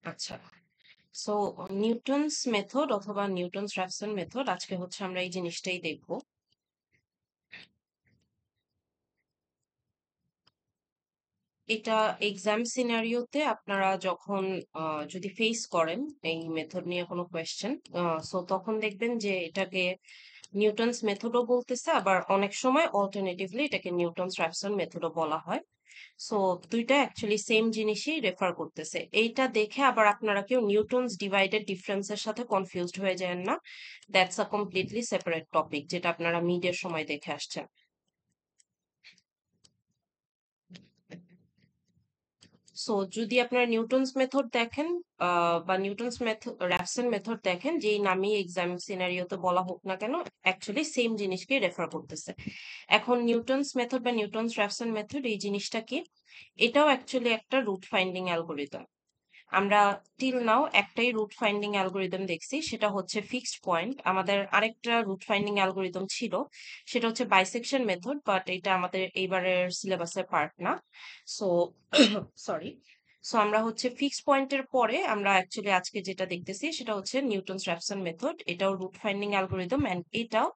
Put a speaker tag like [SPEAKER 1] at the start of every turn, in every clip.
[SPEAKER 1] আচ্ছা। So Newton's method অথবা Newton's Raphson method আজকে হচ্ছে আমরা এই জিনিসটাই দেখব। এটা এক্সাম সিনারিওতে আপনারা যখন যদি ফেস করেন এই মেথড নিয়ে কোনো কোয়েশ্চেন, সো তখন দেখবেন যে এটাকে নিউটনস মেথডও বলতেছে, আবার অনেক সময় অল্টারনেটিভলি এটাকে নিউটনস র্যাফসন মেথডও বলা হয়। সো দুইটা অ্যাকচুয়ালি সেম জিনিসই রেফার করতেছে। এইটা দেখে আবার আপনারা কেউ নিউটনস ডিভাইডেড ডিফারেন্সের সাথে কনফিউজড হয়ে যায় না। That's a completely separate topic, যেটা আপনারা মিডের সময় দেখে আসছেন। সো যদি আপনারা নিউটনস মেথড দেখেন বা নিউটনস মেথড র্যাফসন মেথড দেখেন, যেই নামই এক্সাম সিনারিওতে বলা হোক না কেন, অ্যাকচুয়ালি সেম জিনিসকে রেফার করতেছে। এখন নিউটনস মেথড বা নিউটনস র্যাফসন মেথড এই জিনিসটা কি? এটাও অ্যাকচুয়ালি একটা রুট ফাইন্ডিং অ্যালগোরিদম। আমরা টিল নাও একটাই রুট ফাইন্ডিং অ্যালগোরিদম দেখছি, সেটা হচ্ছে ফিক্সড পয়েন্ট। আমাদের আরেকটা রুট ফাইন্ডিং অ্যালগোরিদম ছিল, সেটা হচ্ছে বাইসেকশন মেথড, বাট এটা আমাদের এইবারের সিলেবাসের পার্ট না। So sorry. সো আমরা হচ্ছে ফিক্সড পয়েন্টের পরে আমরা অ্যাকচুয়ালি আজকে যেটা দেখতেছি সেটা হচ্ছে নিউটনস র্যাফসন মেথড। এটাও রুট ফাইন্ডিং অ্যালগোরিদম এন্ড এটাও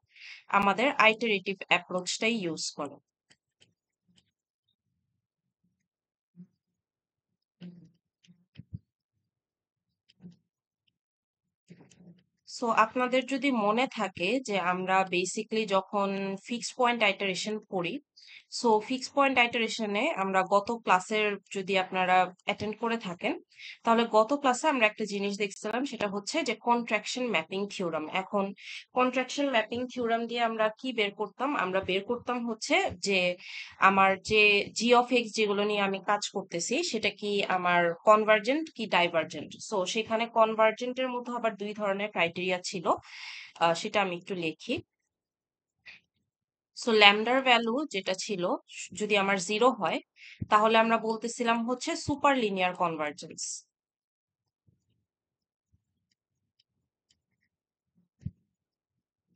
[SPEAKER 1] আমাদের আইটারেটিভ অ্যাপ্রোচটাই ইউজ করে। সো আপনাদের যদি মনে থাকে যে আমরা বেসিকলি যখন ফিক্স পয়েন্ট আইটারেশন করি, সো ফিক্স পয়েন্ট আইটারেশনে আমরা গত ক্লাসের, যদি আপনারা অ্যাটেন্ড করে থাকেন, তাহলে গত ক্লাসে আমরা একটা জিনিস দেখছিলাম, সেটা হচ্ছে যে কন্ট্রাকশন ম্যাপিং থিওরাম। এখন কন্ট্রাকশন ম্যাপিং থিওরাম দিয়ে আমরা কি বের করতাম? আমরা বের করতাম হচ্ছে যে আমার যে জি অফ এক্স যেগুলো নিয়ে আমি কাজ করতেছি, সেটা কি আমার কনভার্জেন্ট কি ডাইভার্জেন্ট। সো সেখানে কনভার্জেন্টের মধ্যে আবার দুই ধরনের ক্রাইটেরিয়া ছিল, সেটা আমি একটু লিখি। সো ল্যামডার ভ্যালু যেটা ছিল, যদি আমার জিরো হয়, তাহলে আমরা বলতেছিলাম হচ্ছে সুপার লিনিয়ার কনভার্জেন্স।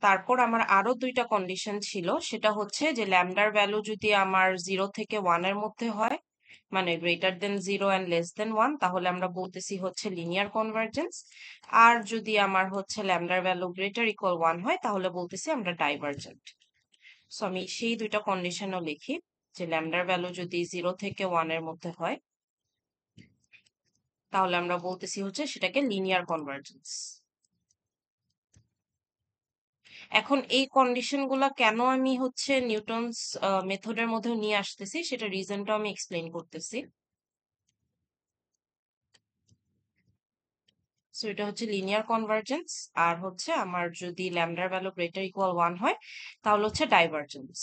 [SPEAKER 1] তারপর আমার আরো দুইটা কন্ডিশন ছিল, সেটা হচ্ছে যে ল্যামডার ভ্যালু যদি আমার 0 থেকে 1 এর মধ্যে হয়, মানে greater than 0 and less than 1, তাহলে আমরা বলতেছি হচ্ছে লিনিয়ার কনভার্জেন্স। আর যদি আমার হচ্ছে ল্যামডার ভ্যালু গ্রেটার ইকুয়াল 1 হয়, তাহলে বলতেছি আমরা ডাইভার্জেন্ট। সো আমি সেই দুইটা কন্ডিশনও লিখি, যে ল্যামডার ভ্যালু যদি 0 থেকে 1 এর মধ্যে হয়, তাহলে আমরা বলতেছি হচ্ছে সেটাকে লিনিয়ার কনভার্জেন্স। এখন এই কন্ডিশন গুলা কেন আমি হচ্ছে নিউটনস মেথডের মধ্যে নিয়ে আসতেছি, সেটা রিজনটা আমি এক্সপ্লেইন করতেছি। সো এটা হচ্ছে লিনিয়ার কনভার্জেন্স। আর হচ্ছে আমার যদি ল্যামডার ভ্যালু গ্রেটার ইকুয়াল 1 হয়, তাহলে হচ্ছে ডাইভার্জেন্স।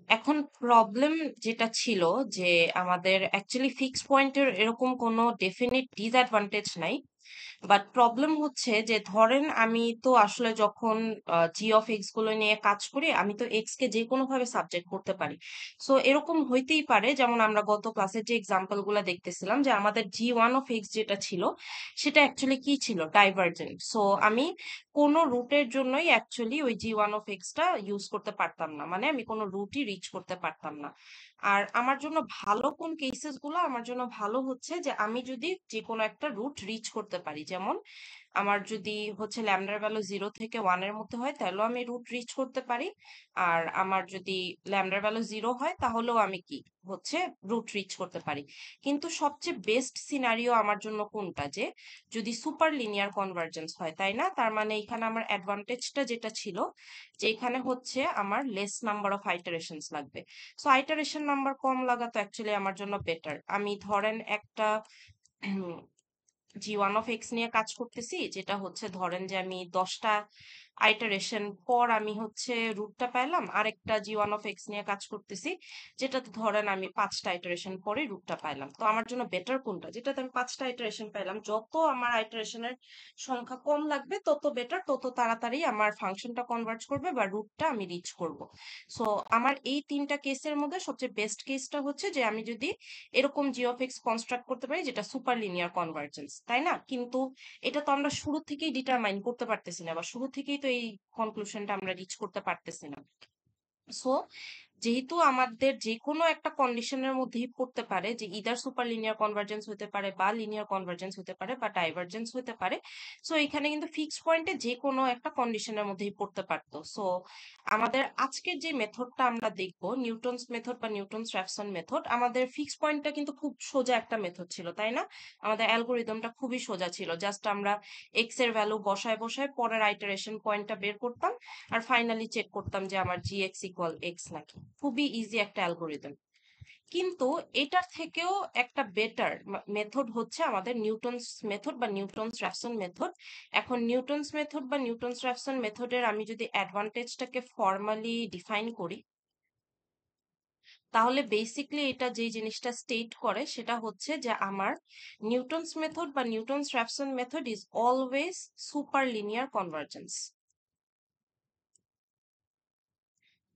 [SPEAKER 1] এখন প্রবলেম যেটা ছিল, যে আমাদের অ্যাকচুয়ালি ফিক্স পয়েন্টের এরকম কোনো ডেফিনিট ডিসঅ্যাডভান্টেজ নাই, বাট প্রবলেম হচ্ছে যে ধরেন আমি তো আসলে যখন জি অফ এক্স গুলো নিয়ে কাজ করি, আমি তো এক্স কে যে কোনো ভাবে সাবজেক্ট করতে পারি। সো এরকম হইতেই পারে, যেমন আমরা গত ক্লাসের যে এক্সাম্পল গুলো দেখতেছিলাম, যে আমাদের G1 of X যেটা ছিল, সেটা অ্যাকচুয়ালি কি ছিল? ডাইভার্জেন্ট। সো আমি কোনো রুটের জন্যই অ্যাকচুয়ালি ওই G1 of X টা ইউজ করতে পারতাম না, মানে আমি কোনো রুটই রিচ করতে পারতাম না। আর আমার জন্য ভালো কোন কেসেস গুলো? আমার জন্য ভালো হচ্ছে যে আমি যদি যে কোনো একটা রুট রিচ করতে পারি, যেমন আমার যদি হচ্ছে ল্যামডার ভ্যালু 0 থেকে 1 এর মধ্যে হয়, তাহলেও আমি রুট রিচ করতে পারি। আর আমার যদি ল্যামডার ভ্যালু 0 হয়, তাহলেও আমি কি হচ্ছে রুট রিচ করতে পারি। কিন্তু সবচেয়ে বেস্ট সিনারিও আমার জন্য কোনটা? যে যদি সুপার লিনিয়ার কনভার্জেন্স হয়, তাই না? তার মানে এখানে আমার অ্যাডভান্টেজটা যেটা ছিল, যে এখানে হচ্ছে আমার লেস নাম্বার অফ আইটারেশনস লাগবে। সো আইটারেশন নাম্বার কম লাগা তো অ্যাকচুয়ালি আমার জন্য বেটার। আমি ধরেন একটা G1 of X নিয়ে কাজ করতেছি, যেটা হচ্ছে ধরেন যে আমি 10টা আইটারেশন পর আমি হচ্ছে রুটটা পাইলাম। আরেকটা G1 of X নিয়ে কাজ করতেছি, যেটাতে ধরেন আমি 5টা আইটারেশন পরে রুটটা পাইলাম। তো আমার জন্য বেটার কোনটা? যেটাতে আমি 5টা আইটারেশন পাইলাম। যত আমার আইটারেশনের সংখ্যা কম লাগবে তত বেটার, তত তাড়াতাড়ি আমার ফাংশনটা কনভার্জ করবে বা রুটটা আমি রিচ করব। সো আমার এই তিনটা কেসের মধ্যে সবচেয়ে বেস্ট কেসটা হচ্ছে যে আমি যদি এরকম G of X কনস্ট্রাক্ট করতে পারি, যেটা সুপার লিনিয়ার কনভার্জেন্স, তাই না? কিন্তু এটা তো আমরা শুরু থেকেই ডিটারমাইন করতে পারতেছি না, বা শুরু থেকেই তো এই কনক্লুশনটা আমরা রিচ করতে পারতেছি না। সো যেহেতু আমাদের যেকোনো একটা কন্ডিশনের মধ্যেই পড়তে পারে, যে ইদার সুপার লিনিয়ার কনভার্জেন্স হতে পারে বা লিনিয়ার কনভার্জেন্স হতে পারে বা ডাইভার্জেন্স হতে পারে। সো এখানে কিন্তু ফিক্সড পয়েন্টে যে কোনো একটা কন্ডিশনের মধ্যেই পড়তে পারতো। সো আমাদের আজকের যে মেথডটা আমরা দেখবো, নিউটনস মেথড বা নিউটনস র্যাফসন মেথড, আমাদের ফিক্সড পয়েন্টটা কিন্তু খুব সোজা একটা মেথড ছিল, তাই না? আমাদের অ্যালগোরিদমটা খুবই সোজা ছিল, জাস্ট আমরা এক্স এর ভ্যালু বসায় বসায় পরের আইটারেশন পয়েন্টটা বের করতাম আর ফাইনালি চেক করতাম যে আমার জি এক্স ইকুয়াল এক্স নাকি। খুবই ইজি একটা অ্যালগোরিদম। কিন্তু এটার থেকেও একটা বেটার মেথড হচ্ছে আমাদের নিউটনস মেথড বা নিউটনস র্যাফসন মেথড। এখন নিউটনস মেথড বা নিউটনস র্যাফসন মেথডের আমি যদি অ্যাডভান্টেজটাকে ফর্মালি ডিফাইন করি, তাহলে বেসিকলি এটা যে জিনিসটা স্টেট করে সেটা হচ্ছে যে আমার নিউটনস মেথড বা Newton's Raphson method is always super linear convergence.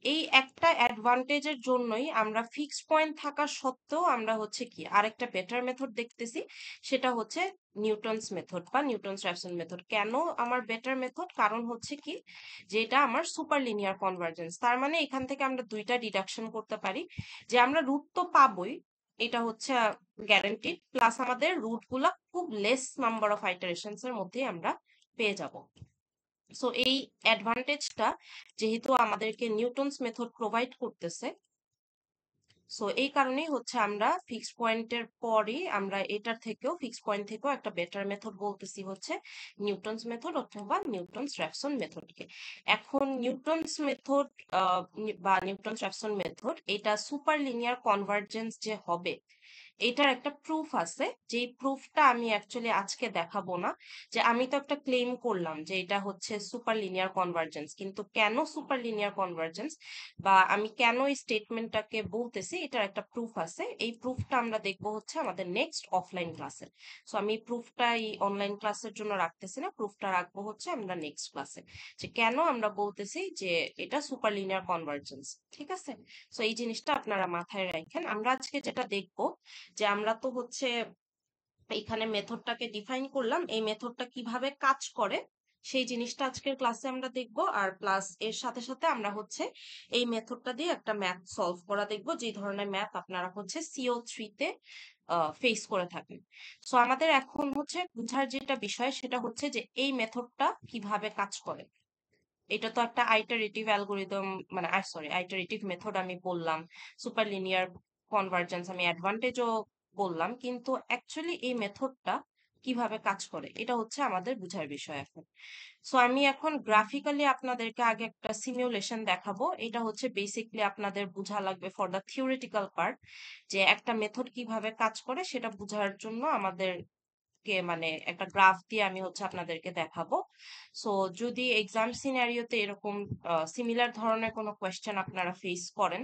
[SPEAKER 1] এই একটা অ্যাডভান্টেজের জন্যই আমরা ফিক্সড পয়েন্ট থাকা সত্ত্বেও আমরা হচ্ছে কি আরেকটা বেটার মেথড দেখতেছি, সেটা হচ্ছে নিউটনস মেথড বা নিউটনস র্যাফসন মেথড। কেন আমার বেটার মেথড? কারণ হচ্ছে কি, যে এটা আমার সুপার লিনিয়ার কনভার্জেন্স। তার মানে এখান থেকে আমরা দুইটা ডিডাকশন করতে পারি, যে আমরা রুট তো পাবোই, এটা হচ্ছে গ্যারান্টিড, প্লাস আমাদের রুট গুলা খুব লেস নাম্বার অফ আইটারেশনস এর মধ্যেই আমরা পেয়ে যাব। সো এই অ্যাডভান্টেজটা যেহেতু আমাদেরকে নিউটনস মেথড প্রোভাইড করতেছে, সো এই কারণেই হচ্ছে আমরা ফিক্সড পয়েন্টের পরই আমরা এটার থেকেও ফিক্সড পয়েন্ট থেকেও একটা বেটার মেথড বলতেছি হচ্ছে নিউটনস মেথড অথবা নিউটনস র্যাফসন মেথডকে। এখন নিউটনস মেথড বা নিউটনস র্যাফসন মেথড, এটা সুপার লিনিয়ার কনভার্জেন্স যে হবে, এটার একটা প্রুফ আছে, যে প্রুফটা আমি অ্যাকচুয়ালি আজকে দেখাবো না। যে আমি তো একটা ক্লেম করলাম যে এটা হচ্ছে সুপার লিনিয়ার কনভার্জেন্স, কিন্তু কেন সুপার লিনিয়ার কনভার্জেন্স বা আমি কেন এই স্টেটমেন্টটাকে বলতেছি, এটার একটা প্রুফ আছে। এই প্রুফটা আমরা দেখবো হচ্ছে আমাদের নেক্সট অফলাইন ক্লাসে। সো আমি প্রুফটা এই অনলাইন ক্লাসের জন্য রাখতেছি না, প্রুফটা রাখবো হচ্ছে আমরা নেক্সট ক্লাসে, যে কেন আমরা বলতেছি যে এটা সুপার লিনিয়ার কনভার্জেন্স। ঠিক আছে? সো এই জিনিসটা আপনারা মাথায় রাখেন। আমরা আজকে যেটা দেখবো, যে আমরা তো হচ্ছে এখানে মেথডটাকে ডিফাইন করলাম, এই মেথডটা কিভাবে কাজ করে সেই জিনিসটা আজকের ক্লাসে আমরা দেখব। আর প্লাস এর সাথে সাথে আমরা হচ্ছে এই মেথডটা দিয়ে একটা ম্যাথ সলভ করা দেখব, যে ধরনের ম্যাথ আপনারা হচ্ছে CO3 তে ফেস করে থাকেন। সো আমাদের এখন হচ্ছে বুঝার যেটা বিষয় সেটা হচ্ছে যে এই মেথডটা কিভাবে কাজ করে। এটা তো একটা আইটারেটিভ অ্যালগোরিদম, মানে সরি আইটারেটিভ মেথড আমি বললাম, সুপার লিনিয়ার কনভার্জেন্স আমি অ্যাডভান্টেজও বললাম, কিন্তু অ্যাকচুয়ালি এই মেথডটা কিভাবে কাজ করে এটা হচ্ছে আমাদের বুঝার বিষয় এখন। সো আমি এখন গ্রাফিক্যালি আপনাদেরকে আগে একটা সিমুলেশন দেখাবো। এটা হচ্ছে বেসিকলি আপনাদের বোঝা লাগবে ফর দ্য থিওরিটিক্যাল পার্ট, যে একটা মেথড কিভাবে কাজ করে সেটা বোঝার জন্য আমাদের কে মানে একটা গ্রাফ দিয়ে আমি হচ্ছে আপনাদেরকে দেখাবো। সো যদি এক্সাম সিনারিওতে এরকম সিমিলার ধরনের কোনো কোয়েশ্চেন আপনারা ফেস করেন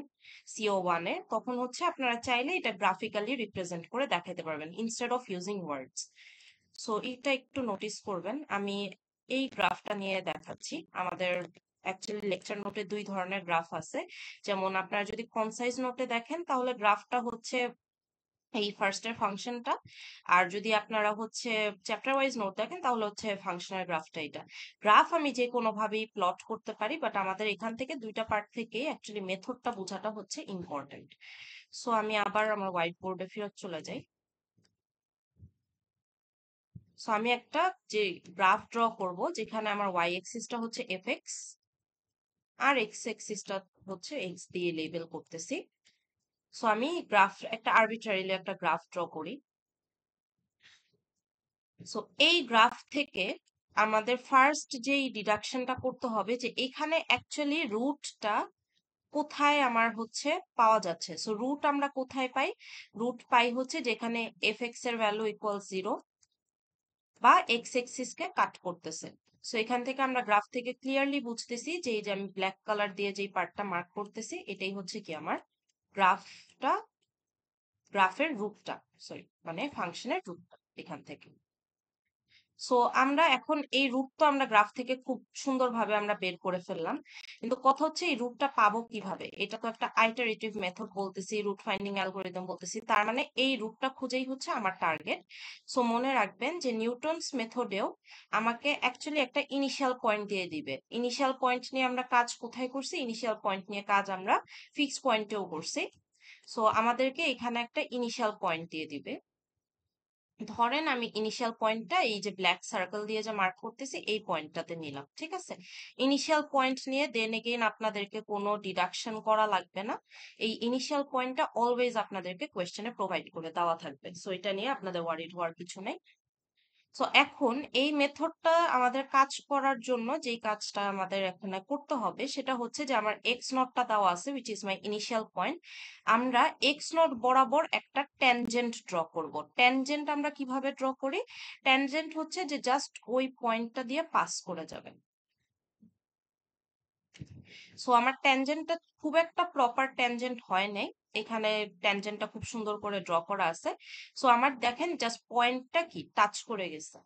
[SPEAKER 1] CO1 এ, তখন হচ্ছে আপনারা চাইলে এটা গ্রাফিক্যালি রিপ্রেজেন্ট করে দেখাতে পারবেন instead of using words. So এটা একটু নোটিস করবেন, আমি এই গ্রাফটা নিয়ে দেখাচ্ছি। আমাদের অ্যাকচুয়ালি লেকচার নোটে দুই ধরনের গ্রাফ আছে। যেমন আপনারা যদি কনসাইজ নোটে দেখেন তাহলে গ্রাফটা হচ্ছে এই ফার্স্টের ফাংশনটা, আর যদি আপনারা হচ্ছে চ্যাপ্টার ওয়াইজ নোট দেখেন তাহলে হচ্ছে ফাংশনের গ্রাফটা। এটা গ্রাফ আমি যে কোনো ভাবেই প্লট করতে পারি, বাট আমাদের এখান থেকে দুইটা পার্ট থেকে অ্যাকচুয়ালি মেথডটা বোঝাটা হচ্ছে ইম্পর্টেন্ট। সো আমি আবার আমার হোয়াইট বোর্ডে ফেরত চলে যাই। সো আমি একটা যে গ্রাফ ড্র করব, যেখানে আমার ওয়াই এক্সিসটা হচ্ছে এফএক্স আর এক্স এক্সিসটা হচ্ছে এক্স দিয়ে লেবেল করতেছি। সো আমি গ্রাফ একটা আরবিট্রারিলি একটা গ্রাফ ড্র করি। সো এই গ্রাফ থেকে আমাদের ফার্স্ট যেই ডিডাকশনটা করতে হবে, যে এখানে অ্যাকচুয়ালি রুটটা কোথায় আমার হচ্ছে পাওয়া যাচ্ছে। সো রুট আমরা কোথায় পাই? রুট পাই হচ্ছে যেখানে এফ এক্স এর ভ্যালু ইকুয়াল 0 বা এক্স এক্সিস কে কাট করতেছে। সো এখান থেকে আমরা গ্রাফ থেকে ক্লিয়ারলি বুঝতেছি যে এই যে আমি ব্ল্যাক কালার দিয়ে যেই পার্টটা মার্ক করতেছি, এটাই হচ্ছে কি আমার গ্রাফটা, গ্রাফের রুটটা, সরি মানে ফাংশনের রুটটা এখান থেকে। সো আমরা এখন এই রুট তো আমরা গ্রাফ থেকে খুব সুন্দরভাবে আমরা বের করে ফেললাম, কিন্তু কথা হচ্ছে এই রুটটা পাবো কিভাবে? এটা তো একটা আইটারেটিভ মেথড বলতেছি, রুট ফাইন্ডিং অ্যালগোরিদম বলতেছি, তার মানে এই রুটটা খুঁজেই হচ্ছে আমার টার্গেট। সো মনে রাখবেন যে নিউটনস মেথডেও আমাকে অ্যাকচুয়ালি একটা ইনিশিয়াল পয়েন্ট দিয়ে দিবে। ইনিশিয়াল পয়েন্ট নিয়ে আমরা কাজ কোথায় করছি? ইনিশিয়াল পয়েন্ট নিয়ে কাজ আমরা ফিক্স পয়েন্টেও করছি। সো আমাদেরকে এখানে একটা ইনিশিয়াল পয়েন্ট দিয়ে দিবে। ধরেন আমি ইনিশিয়াল পয়েন্টটা এই যে ব্ল্যাক সার্কেল দিয়ে যে মার্ক করতেছি এই পয়েন্টটাতে নিলাম, ঠিক আছে? ইনিশিয়াল পয়েন্ট নিয়ে দেন এগেইন আপনাদেরকে কোনো ডিডাকশন করা লাগবে না। এই ইনিশিয়াল পয়েন্টটা অলওয়েজ আপনাদেরকে কোয়েশ্চেনে প্রোভাইড করে দেওয়া থাকবে, সো এটা নিয়ে আপনাদের ওয়ারিড হওয়ার কিছু নেই। সো এখন এই মেথডটা আমাদের কাজ করার জন্য যেই কাজটা আমাদের এখানে করতে হবে সেটা হচ্ছে যে আমার এক্স নটটা দেওয়া আছে, which is my initial point. আমরা এক্স নট বরাবর একটা ট্যানজেন্ট ড্র করব। ট্যানজেন্ট আমরা কিভাবে ড্র করি? ট্যানজেন্ট হচ্ছে যে জাস্ট ওই পয়েন্টটা দিয়ে পাস করে যাবে। সো আমার ট্যানজেন্টটা খুব একটা প্রপার ট্যানজেন্ট হয় নাই, এখানে ট্যানজেন্টটা খুব সুন্দর করে ড্র করা আছে। সো আমার দেখেন জাস্ট পয়েন্টটা কি টাচ করে গেছে।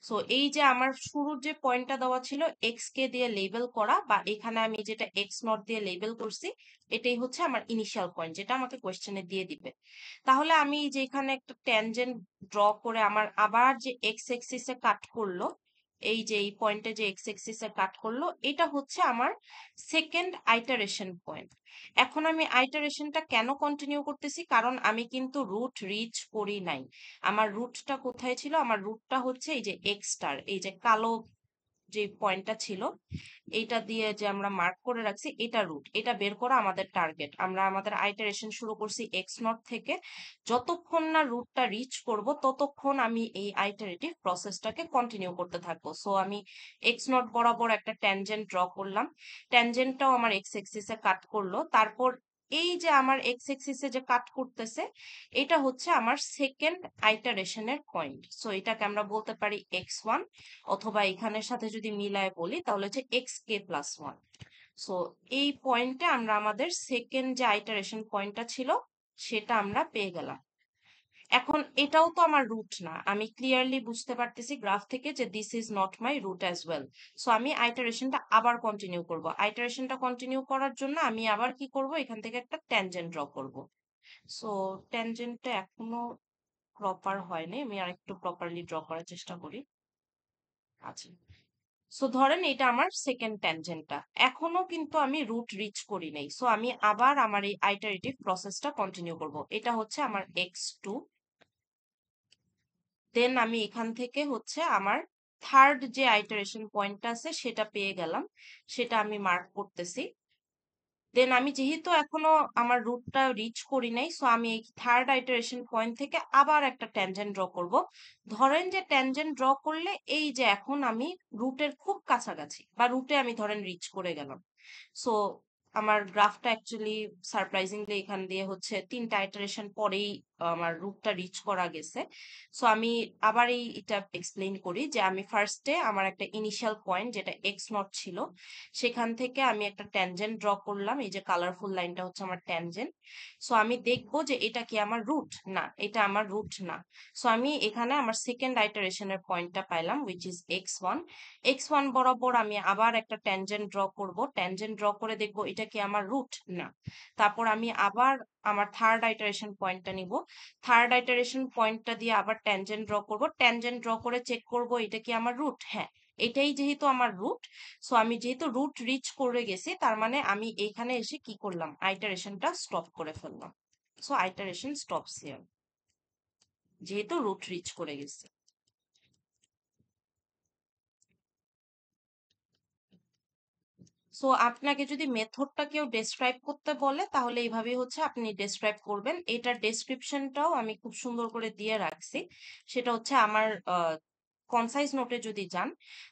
[SPEAKER 1] সো এই যে আমার শুরুর যে পয়েন্টটা দেওয়া ছিল এক্স কে দিয়ে লেবেল করা, বা এখানে আমি যেটা এক্স নট দিয়ে লেবেল করছি, এটাই হচ্ছে আমার ইনিশিয়াল পয়েন্ট যেটা আমাকে কোয়েশ্চেনে দিয়ে দিবে। তাহলে আমি যে এখানে একটা ট্যানজেন্ট ড্র করে আমার আবার যে এক্স এক্সিসে কাট করলো, এই যে এই পয়েন্টে যে এক্স এক্সিসে কাট করলো, এটা হচ্ছে আমার সেকেন্ড আইটারেশন পয়েন্ট। এখন আমি আইটারেশনটা কেন কন্টিনিউ করতেছি? কারণ আমি কিন্তু রুট রিচ করি নাই। আমার রুটটা কোথায় ছিল? আমার রুটটা হচ্ছে এই যে এক্স স্টার, এই যে কালো যে পয়েন্টটা ছিল এইটা দিয়ে যে আমরা মার্ক করে রাখছি, এটা রুট, এটা বের করা আমাদের টার্গেট। আমরা আমাদের আইটারেশন শুরু করছি এক্স নট থেকে, যতক্ষণ না রুটটা রিচ করব ততক্ষণ আমি এই আইটারেটিভ প্রসেসটাকে কন্টিনিউ করতে থাকবো। সো আমি এক্স নট বরাবর একটা ট্যানজেন্ট ড্র করলাম, ট্যানজেন্টটাও আমার এক্স এক্সিসে কাট করলো, তারপর এই যে আমার এক্স এক্সিসে যে কাট করতেছে এটা হচ্ছে আমার সেকেন্ড আইটারেশনের পয়েন্ট। সো এটাকে আমরা বলতে পারি এক্স ওয়ান, অথবা এখানের সাথে যদি মিলায় বলি তাহলে হচ্ছে x k plus one. So এই পয়েন্টে আমরা আমাদের সেকেন্ড যে আইটারেশন পয়েন্টটা ছিল সেটা আমরা পেয়ে গেলাম। এখন এটাও তো আমার রুট না, আমি ক্লিয়ারলি বুঝতে পারতেছি গ্রাফ থেকে যে this is not my root as well. So আমি আইটারেশনটা আবার কন্টিনিউ করব। আইটারেশনটা কন্টিনিউ করার জন্য আমি আবার কি করব? এখান থেকে একটা ট্যানজেন্ট ড্র করব। সো ট্যানজেন্টটা এখনো প্রপার হয়নি, আমি আরেকটু প্রপারলি ড্র করার চেষ্টা করি। আচ্ছা, সো ধরেন এটা আমার সেকেন্ড ট্যানজেন্টটা, এখনো কিন্তু আমি রুট রিচ করি নাই। সো আমি আবার আমার এই আইটারেটিভ প্রসেসটা কন্টিনিউ করব। এটা হচ্ছে আমার এক্স টু, দেন আমি এখান থেকে হচ্ছে আমার থার্ড যে আইটারেশন পয়েন্টটা আছে সেটা পেয়ে গেলাম, সেটা আমি মার্ক করতেছি। দেন আমি যেহেতু এখনো আমার রুটটা রিচ করি নাই, সো আমি এই থার্ড আইটারেশন পয়েন্ট থেকে আবার একটা ট্যানজেন্ট ড্র করব। ধরেন যে ট্যানজেন্ট ড্র করলে এই যে এখন আমি রুটের খুব কাছাকাছি, বা রুটে আমি ধরেন রিচ করে গেলাম। সো আমার গ্রাফটা অ্যাকচুয়ালি সারপ্রাইজিংলি এখান দিয়ে হচ্ছে তিনটা আইটারেশন পরেই আমার রুটটা রিচ করা গেছে। সো আমি আবার এটা এক্সপ্লেইন করি যে আমি ফার্স্টে আমার একটা ইনিশিয়াল পয়েন্ট যেটা এক্স নট ছিল, সেখান থেকে আমি একটা ট্যানজেন্ট ড্র করলাম, এই যে কালারফুল লাইনটা হচ্ছে আমার ট্যানজেন্ট। সো আমি দেখবো যে এটা কি আমার রুট? না, এটা আমার রুট না। সো আমি এখানে আমার সেকেন্ড আইটারেশনের পয়েন্টটা পাইলাম, which is x one. X one বরাবর আমি আবার একটা ট্যানজেন্ট ড্র করব, ট্যানজেন্ট ড্র করে দেখবো এটা কি আমার রুট? না। তারপর আমি আবার আমার থার্ড আইটারেশন পয়েন্টটা নিব, থার্ড আইটারেশন পয়েন্টটা দিয়ে আবার ট্যানজেন্ট ড্র করব, ট্যানজেন্ট ড্র করে চেক করব এটা কি আমার রুট? হ্যাঁ, এটাই যেহেতু আমার রুট। সো আমি যেহেতু রুট রিচ করে গেছি, তার মানে আমি এখানে এসে কি করলাম? আইটারেশনটা স্টপ করে ফেললাম। সো আইটারেশন স্টপস হিয়ার, যেহেতু রুট রিচ করে গেছি। সো আপনাকে যদি মেথডটা কেউ ডেসক্রাইব করতে বলে তাহলে এইভাবেই হচ্ছে আপনি ডেসক্রাইব করবেন। এটার ডেসক্রিপশনটাও আমি খুব সুন্দর করে দিয়ে রাখছি, সেটা হচ্ছে আমার কনসাইজ নোটে যদি যান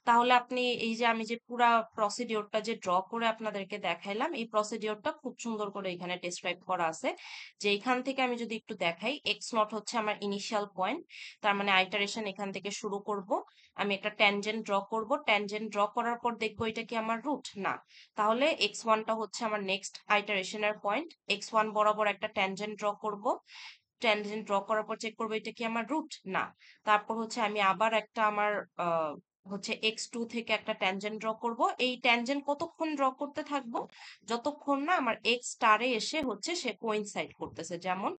[SPEAKER 1] তাহলে আপনি এই যে আমি যে পুরা প্রসিডিওরটা যে ড্র করে আপনাদেরকে দেখাইলাম, এই প্রসিডিওরটা খুব সুন্দর করে এখানে ডেসক্রাইব করা আছে। যে এখান থেকে আমি যদি একটু দেখাই, এক্স নট হচ্ছে আমার ইনিশিয়াল পয়েন্ট, তার মানে আইটারেশন এখান থেকে শুরু করব। আমি একটা ট্যানজেন্ট ড্র করব, ট্যানজেন্ট ড্র করার পর দেখবো এটা কি আমার রুট? না। তাহলে এক্স ওয়ানটা হচ্ছে আমার নেক্সট আইটারেশনের পয়েন্ট, এক্স ওয়ান বরাবর একটা ট্যানজেন্ট ড্র করব, ট্যানজেন্ট ড্র করার পর চেক করবো এটা কি আমার রুট না। তারপর হচ্ছে আমি আবার একটা আমার হচ্ছে x2 থেকে একটা ট্যানজেন্ট ড্র করব। এই ট্যানজেন্ট কতক্ষণ ড্র করতে থাকবো? যতক্ষণ না আমার x স্টারে এসে হচ্ছে সে কোইনসাইড করতেছে। যেমন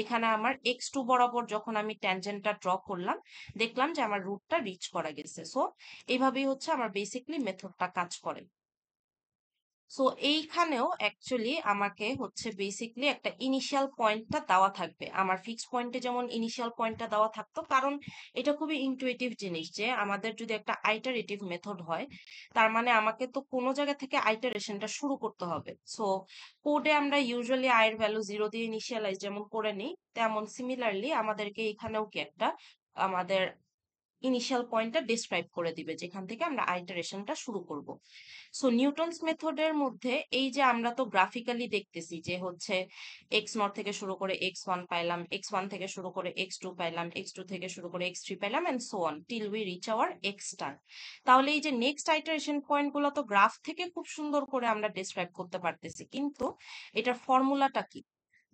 [SPEAKER 1] এখানে আমার x2 বরাবর যখন আমি ট্যানজেন্টটা ড্র করলাম, দেখলাম যে আমার রুটটা রিচ করা গেছে। সো এইভাবেই হচ্ছে আমার বেসিকলি মেথডটা কাজ করে। সো এইখানেও অ্যাকচুয়ালি আমাকে হচ্ছে বেসিকলি একটা ইনিশিয়াল পয়েন্টটা দেওয়া থাকবে। আমার ফিক্স পয়েন্টে যেমন ইনিশিয়াল পয়েন্টটা দেওয়া থাকতো, কারণ এটা খুবই ইনটুইটিভ জিনিস যে আমাদের যদি একটা আইটারেটিভ মেথড হয়, তার মানে আমাকে তো কোনো জায়গা থেকে আইটারেশনটা শুরু করতে হবে। সো কোডে আমরা ইউজুয়ালি আই এর ভ্যালু 0 দিয়ে ইনিশিয়ালাইজ যেমন করে নিই, তেমন সিমিলারলি আমাদেরকে এখানেও কি একটা আমাদের ইনিশিয়াল পয়েন্টটা ডিসক্রাইব করে দিবে যেখান থেকে আমরা আইটারেশনটা শুরু করব। সো নিউটনস মেথডের মধ্যে এই যে আমরা তো গ্রাফিক্যালি দেখতেছি যে হচ্ছে x0 থেকে শুরু করে x1 পাইলাম, x1 থেকে শুরু করে x2 পাইলাম, x2 থেকে শুরু করে x3 পাইলাম and so on till we reach our x star. তাহলে এই যে নেক্সট আইটারেশন পয়েন্ট গুলো তো গ্রাফ থেকে খুব সুন্দর করে আমরা ডিসক্রাইব করতে পারতেছি, কিন্তু এটার ফর্মুলাটা কি?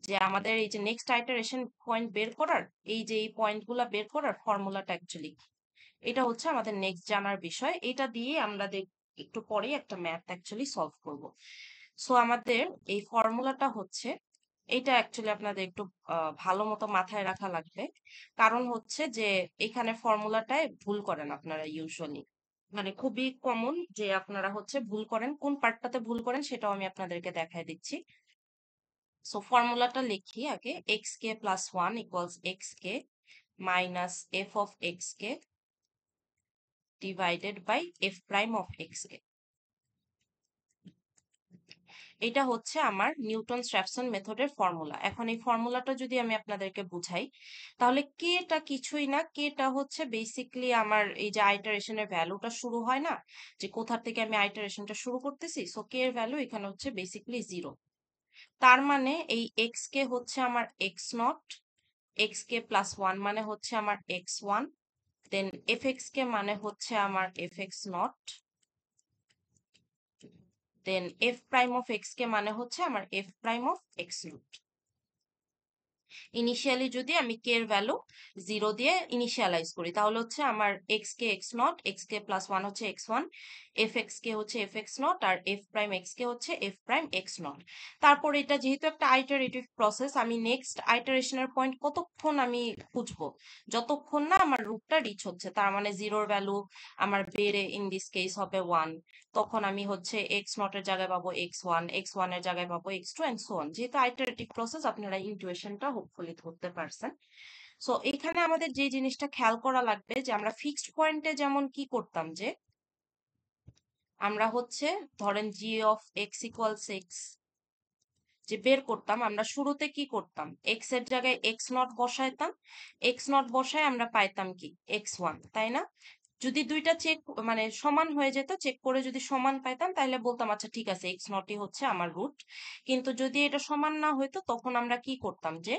[SPEAKER 1] যে আমাদের এই যে নেক্সট আইটারেশন পয়েন্ট বের করার, এই যে এই পয়েন্ট গুলা বের করার ফর্মুলাটা অ্যাকচুয়ালি এটা হচ্ছে আমাদের নেক্সট জানার বিষয়। এটা দিয়ে আমরা একটু পরে একটা ম্যাথ অ্যাকচুয়ালি সলভ করব। সো আমাদের এই ফর্মুলাটা হচ্ছে, এটা অ্যাকচুয়ালি আপনাদের একটু ভালো মতো মাথায় রাখা লাগবে। কারণ হচ্ছে যে এখানে ফর্মুলাটায় ভুল করেন আপনারা ইউজুয়ালি, মানে খুবই কমন যে আপনারা হচ্ছে ভুল করেন। কোন পার্টটাতে ভুল করেন সেটাও আমি আপনাদেরকে দেখায় দিচ্ছি। সো ফর্মুলাটা লিখি আগে, x k plus one equals x k minus f of x k divided by f prime of x k. এটা হচ্ছে আমার নিউটন স্ট্র্যাপসন মেথডের ফর্মুলা। এখন এই ফর্মুলাটা যদি আমি আপনাদেরকে বুঝাই, তাহলে কেটা কিছুই না, কেটা হচ্ছে বেসিকলি আমার এই যে আইটারেশনের ভ্যালুটা শুরু হয় না, যে কোথা থেকে আমি আইটারেশনটা শুরু করতেছি, সো কে এর ভ্যালু এখানে হচ্ছে বেসিকলি 0। তার মানে এই এক্স কে হচ্ছে আমার x naught, x k plus one মানে হচ্ছে আমার x one, then f x কে মানে হচ্ছে আমার f x naught, then f prime of x কে মানে হচ্ছে আমার f prime of x naught. Initially যদি আমি কে এর ভ্যালু 0 দিয়ে ইনিশিয়ালাইজ করি, তাহলে হচ্ছে আমার x k x naught, x k plus one হচ্ছে x one, f x k হচ্ছে এফ এক্স নট, আর এফ প্রাইম এক্স কে হচ্ছে এফ প্রাইম এক্স নট। তারপর এটা যেহেতু একটা আইটারেটিভ প্রসেস, আমি নেক্সট আইটারেশনের পয়েন্ট কতক্ষণ আমি খুঁজবো? যতক্ষণ না আমার রুটটা রিচ হচ্ছে। তার মানে জিরোর ভ্যালু আমার বেড়ে ইন দিস কেস হবে 1, তখন আমি হচ্ছে এক্স নট এর জায়গায় পাবো এক্স ওয়ান, এক্স ওয়ান এর জায়গায় পাবো x two and so on. যেহেতু আইটারেটিভ প্রসেস, আপনারা ইনটুইশনটা হোপফুলি ধরতে পারছেন। সো এখানে আমাদের যে জিনিসটা খেয়াল করা লাগবে, যে আমরা ফিক্সড পয়েন্টে যেমন কি করতাম, যে আমরা হচ্ছে ধরেন জি অফ এক্স ইকুয়ালস এক্স যে বের করতাম, আমরা শুরুতে কি করতাম, এক্স এর জায়গায় এক্স নট বসাইতাম, এক্স নট বসায় আমরা পাইতাম কি এক্স ওয়ান, তাই না? যদি দুইটা চেক মানে সমান হয়ে যেত, চেক করে যদি সমান পাইতাম তাহলে বলতাম আচ্ছা ঠিক আছে এক্স নটই হচ্ছে আমার রুট। কিন্তু যদি এটা সমান না হইতো, তখন আমরা কি করতাম, যে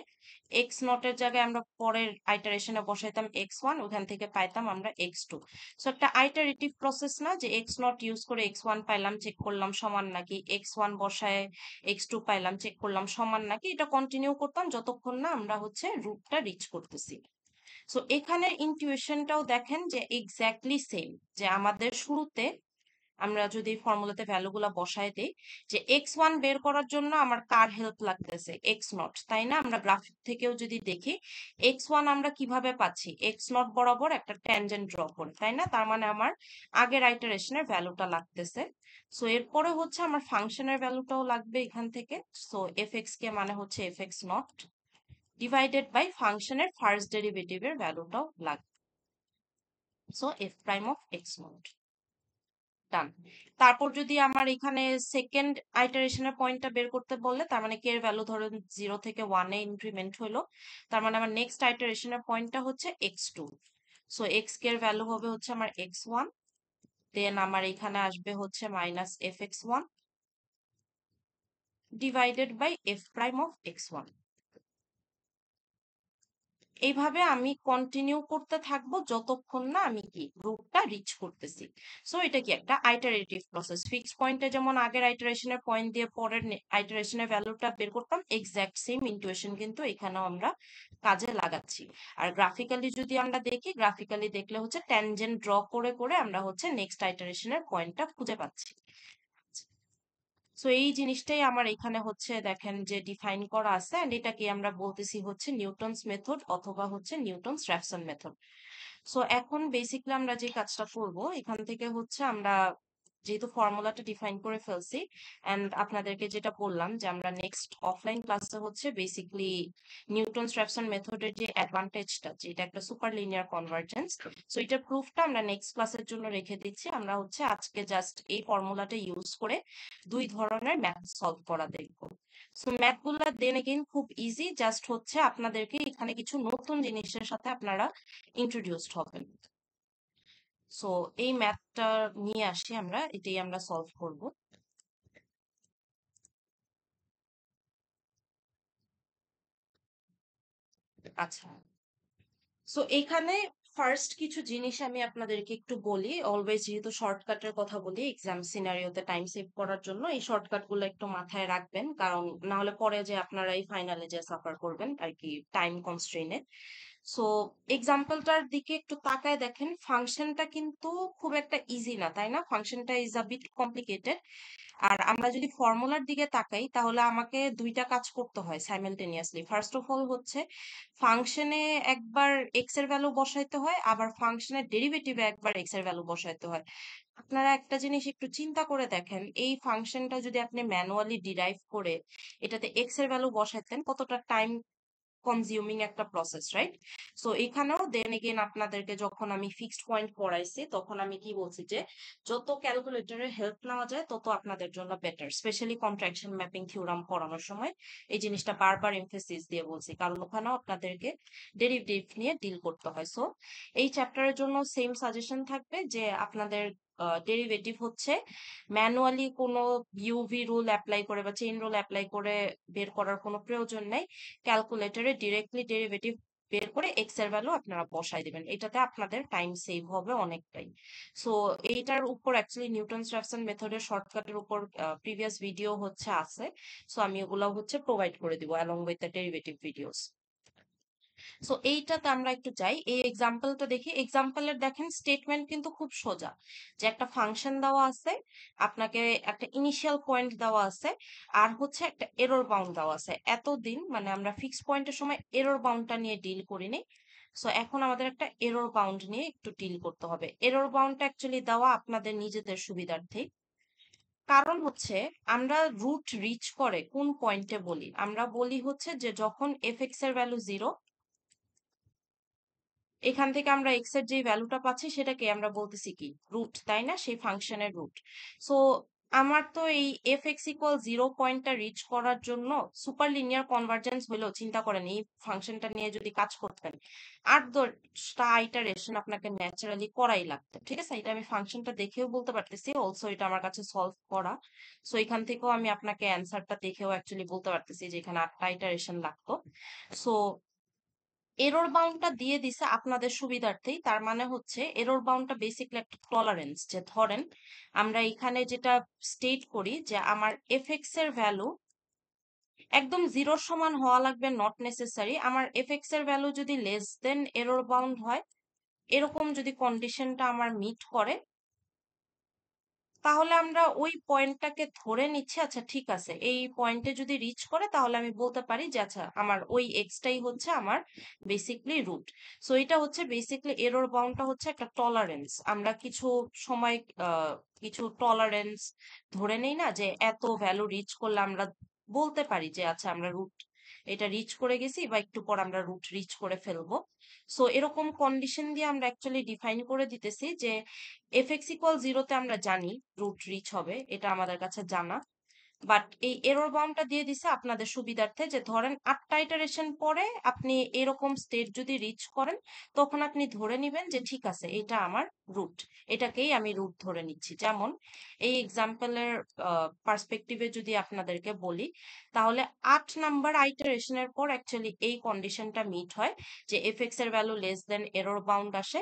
[SPEAKER 1] এক্স নটের জায়গায় আমরা পরের আইটারেশনে বসাইতাম এক্স ওয়ান, ওখান থেকে পাইতাম আমরা এক্স টু। সো একটা আইটারেটিভ প্রসেস না, যে এক্স নট ইউজ করে এক্স ওয়ান পাইলাম, চেক করলাম সমান নাকি, এক্স ওয়ান বসায় এক্স টু পাইলাম, চেক করলাম সমান নাকি, এটা কন্টিনিউ করতাম যতক্ষণ না আমরা হচ্ছে রুটটা রিচ করতেছি। সো এখানে ইনটিউশনটাও দেখেন যে এক্স্যাক্টলি সেম, যে আমাদের শুরুতে আমরা যদি ফর্মুলাতে ভ্যালুগুলা বসায় দেই, যে এক্স ওয়ান বের করার জন্য আমার কার হেল্প লাগতেছে, এক্স নট, তাই না? আমরা গ্রাফিক থেকেও যদি দেখি, এক্স ওয়ান আমরা কিভাবে পাচ্ছি, এক্স নট বরাবর একটা ট্যানজেন্ট ড্র করে, তাই না? তার মানে আমার আগের আইটারেশনের ভ্যালুটা লাগতেছে। সো এরপরে হচ্ছে আমার ফাংশনের ভ্যালুটাও লাগবে এখান থেকে। সো এফ এক্স কে মানে হচ্ছে f x naught divided by ফাংশনের ফার্স্ট ডেরিভেটিভের ভ্যালুটাও লাগবে। So f prime of x naught done. তারপর যদি আমার এখানে সেকেন্ড আইটারেশনের পয়েন্টটা বের করতে বললে, তার মানে কে এর ভ্যালু ধরুন 0 থেকে 1 এ ইনক্রিমেন্ট হলো, তার মানে আমার নেক্সট আইটারেশনের পয়েন্টটা হচ্ছে x two. So x k এর ভ্যালু হবে হচ্ছে আমার এক্স ওয়ান, দেন আমার এখানে আসবে হচ্ছে minus f x one divided by f prime of x one. এইভাবে আমি কন্টিনিউ করতে থাকবো যতক্ষণ না আমি কি রুটটা রিচ করতেছি। সো এটা কি একটা আইটারেটিভ প্রসেস। ফিক্স পয়েন্টে যেমন আগের আইটারেশনের পয়েন্ট দিয়ে পরের আইটারেশনের ভ্যালুটা বের করতাম, এক্সাক্ট সেম ইনটুইশন কিন্তু এখানেও আমরা কাজে লাগাচ্ছি। আর গ্রাফিক্যালি যদি আমরা দেখি, গ্রাফিক্যালি দেখলে হচ্ছে ট্যানজেন্ট ড্র করে করে আমরা হচ্ছে নেক্সট আইটারেশনের পয়েন্টটা খুঁজে পাচ্ছি। সো এই জিনিসটাই আমার এখানে হচ্ছে দেখেন যে ডিফাইন করা আছে, এন্ড এটাকে আমরা বলতেছি হচ্ছে নিউটনস মেথড অথবা হচ্ছে নিউটনস র্যাফসন মেথড। সো এখন বেসিকলি আমরা যে কাজটা করব, এখান থেকে হচ্ছে আমরা যেহেতু ফর্মুলাটা ডিফাইন করে ফেলছি, এন্ড আপনাদেরকে যেটা বললাম যে আমরা নেক্সট অফলাইন ক্লাসে হচ্ছে বেসিকলি নিউটনস র্যাফসন মেথডের যে অ্যাডভান্টেজটা, যেটা একটা সুপার লিনিয়ার কনভার্জেন্স, সো এটার প্রুফটা আমরা নেক্সট ক্লাসের জন্য রেখে দিচ্ছি। আমরা হচ্ছে আজকে জাস্ট এই ফর্মুলাটা ইউজ করে দুই ধরনের ম্যাথ সলভ করা দেখবো। সো ম্যাথ গুলা দেন এগেইন খুব ইজি, জাস্ট হচ্ছে আপনাদেরকে এখানে কিছু নতুন জিনিসের সাথে আপনারা ইন্ট্রোডিউসড হবেন। সো এই ম্যাথটা নিয়ে আসি আমরা, এটাই আমরা সলভ করব। আচ্ছা, সো এখানে ফার্স্ট কিছু জিনিস আমি আপনাদেরকে একটু বলি। অলওয়েজ যেহেতু শর্টকাটের কথা বলি এক্সাম সিনারিওতে টাইম সেভ করার জন্য, এই শর্টকাট গুলো একটু মাথায় রাখবেন, কারণ না হলে পরে যে আপনারা এই ফাইনালে যে সাফার করবেন আর কি টাইম কনস্ট্রেইনে। সো এক্সাম্পলটার দিকে একটু তাকায় দেখেন, ফাংশনটা কিন্তু খুব একটা ইজি না, তাই না? ফাংশনটা ইজ আ বিট কমপ্লিকেটেড। আর আমরা যদি ফর্মুলার দিকে তাকাই তাহলে আমাকে দুইটা কাজ করতে হয় সাইমালটেনিয়াসলি। ফার্স্ট অফ অল হচ্ছে ফাংশনে একবার এক্স এর ভ্যালু বসাইতে হয়, আবার ফাংশনের ডেরিভেটিভে একবার এক্স এর ভ্যালু বসাইতে হয়। আপনারা একটা জিনিস একটু চিন্তা করে দেখেন, এই ফাংশনটা যদি আপনি ম্যানুয়ালি ডিরাইভ করে এটাতে এক্স এর ভ্যালু বসাইতেন, কতটা টাইম কনজিউমিং একটা প্রসেস, রাইট? সো এখানেও দেন এগেইন আপনাদেরকে যখন আমি ফিক্সড পয়েন্ট পড়াইছি তখন আমি কি বলছি যে যত ক্যালকুলেটরের হেল্প নেওয়া যায় তত আপনাদের জন্য better, specially contraction mapping theorem পড়ানোর সময় এই জিনিসটা বারবার এমফেসিস দিয়ে বলছি, কারণ ওখানেও আপনাদেরকে ডেরিভেটিভ নিয়ে ডিল করতে হয়। সো এই চ্যাপ্টারের জন্য সেম সাজেশন থাকবে যে আপনাদের ডেরিভেটিভ হচ্ছে ম্যানুয়ালি কোনো ইউভি রুল অ্যাপ্লাই করে বা চেইন রুল অ্যাপ্লাই করে বের করার কোনো প্রয়োজন নেই। ক্যালকুলেটরে ডিরেক্টলি ডেরিভেটিভ বের করে এক্স এর ভ্যালু আপনারা বসাই দিবেন, এটাতে আপনাদের টাইম সেভ হবে অনেকটাই। সো এইটার উপর অ্যাকচুয়ালি নিউটনস র্যাফসন মেথডের শর্টকাটের উপর প্রিভিয়াস ভিডিও হচ্ছে আছে। সো আমি ওগুলো হচ্ছে প্রোভাইড করে দিব along with the derivative videos. So এইটাতে আমরা একটু যাই, এই এক্সাম্পলটা দেখি। এক্সাম্পলের দেখেন স্টেটমেন্ট কিন্তু খুব সোজা, যে একটা ফাংশন দেওয়া আছে, আপনাকে একটা ইনিশিয়াল পয়েন্ট দেওয়া আছে, আর হচ্ছে একটা এরর বাউন্ড দেওয়া আছে। এতদিন মানে আমরা ফিক্স পয়েন্টের সময় এরর বাউন্ডটা নিয়ে ডিল করিনি। সো এখন আমাদের একটা এরর বাউন্ড নিয়ে একটু ডিল করতে হবে। এরর বাউন্ডটা অ্যাকচুয়ালি দেওয়া আপনাদের নিজেদের সুবিধার্থে, কারণ হচ্ছে আমরা রুট রিচ করে কোন পয়েন্টে বলি, আমরা বলি হচ্ছে যে যখন এফ এক্স এর ভ্যালু 0, এখান থেকে আমরা এক্স এর যে ভ্যালুটা পাচ্ছি সেটাকে আমরা বলতেছি কি রুট, তাই না? সেই ফাংশনের রুট। সো আমার তো এই এফ এক্স ইকুয়াল 0 পয়েন্টটা রিচ করার জন্য সুপার লিনিয়ার কনভার্জেন্স হলেও চিন্তা করেন, এই ফাংশনটা নিয়ে যদি কাজ করতেন 8-10টা আইটারেশন আপনাকে ন্যাচারালি করাই লাগতো, ঠিক আছে? এটা আমি ফাংশনটা দেখেও বলতে পারতেছি, অলসো এটা আমার কাছে সলভ করা। সো এখান থেকেও আমি আপনাকে অ্যান্সারটা দেখেও অ্যাকচুয়ালি বলতে পারতেছি যে এখানে 8টা আইটারেশন লাগতো। সো এরর বাউন্ডটা দিয়ে দিছে আপনাদের সুবিধার্থেই, তার মানে হচ্ছে এরর বাউন্ডটা বেসিক্যালি একটা টলারেন্স, যে ধরেন আমরা এখানে যেটা স্টেট করি যে আমার এফএক্স এর ভ্যালু একদম জিরোর সমান হওয়া লাগবে, নট নেসেসারি। আমার এফএক্স এর ভ্যালু যদি লেস দেন এরর বাউন্ড হয়, এরকম যদি কন্ডিশনটা আমার মিট করে, তাহলে আমরা ওই পয়েন্টটাকে ধরে নিচ্ছি আচ্ছা ঠিক আছে, এই পয়েন্টে যদি রিচ করে তাহলে আমি বলতে পারি যে আচ্ছা আমার ওই এক্সটাই হচ্ছে আমার বেসিকলি রুট। সো এটা হচ্ছে বেসিকলি এরর বাউন্ডটা হচ্ছে একটা টলারেন্স। আমরা কিছু সময় আহ, কিছু টলারেন্স ধরে নেই না, যে এত ভ্যালু রিচ করলে আমরা বলতে পারি যে আচ্ছা আমরা রুট এটা রিচ করে গেছি বা একটু পর আমরা রুট রিচ করে ফেলবো। সো এরকম কন্ডিশন দিয়ে আমরা অ্যাকচুয়ালি ডিফাইন করে দিতেছি যে এফ এক্স ইকুয়াল 0-তে আমরা জানি রুট রিচ হবে, এটা আমাদের কাছে জানা। বাট এই এরর বাউন্ডটা দিয়ে দিছে আপনাদের সুবিধার্থে, যে ধরেন 8টা ইটারেশন পরে আপনি এরকম স্টেট যদি রিচ করেন, তখন আপনি ধরে নিবেন যে ঠিক আছে এটা আমার রুট, এটাকেই আমি রুট ধরে নিচ্ছি। যেমন এই এক্সাম্পলের পার্সপেক্টিভে যদি আপনাদেরকে বলি, তাহলে 8 নাম্বার আইটারেশনের পর অ্যাকচুয়ালি এই কন্ডিশনটা মিট হয় যে এফ এর value less than error bound আসে।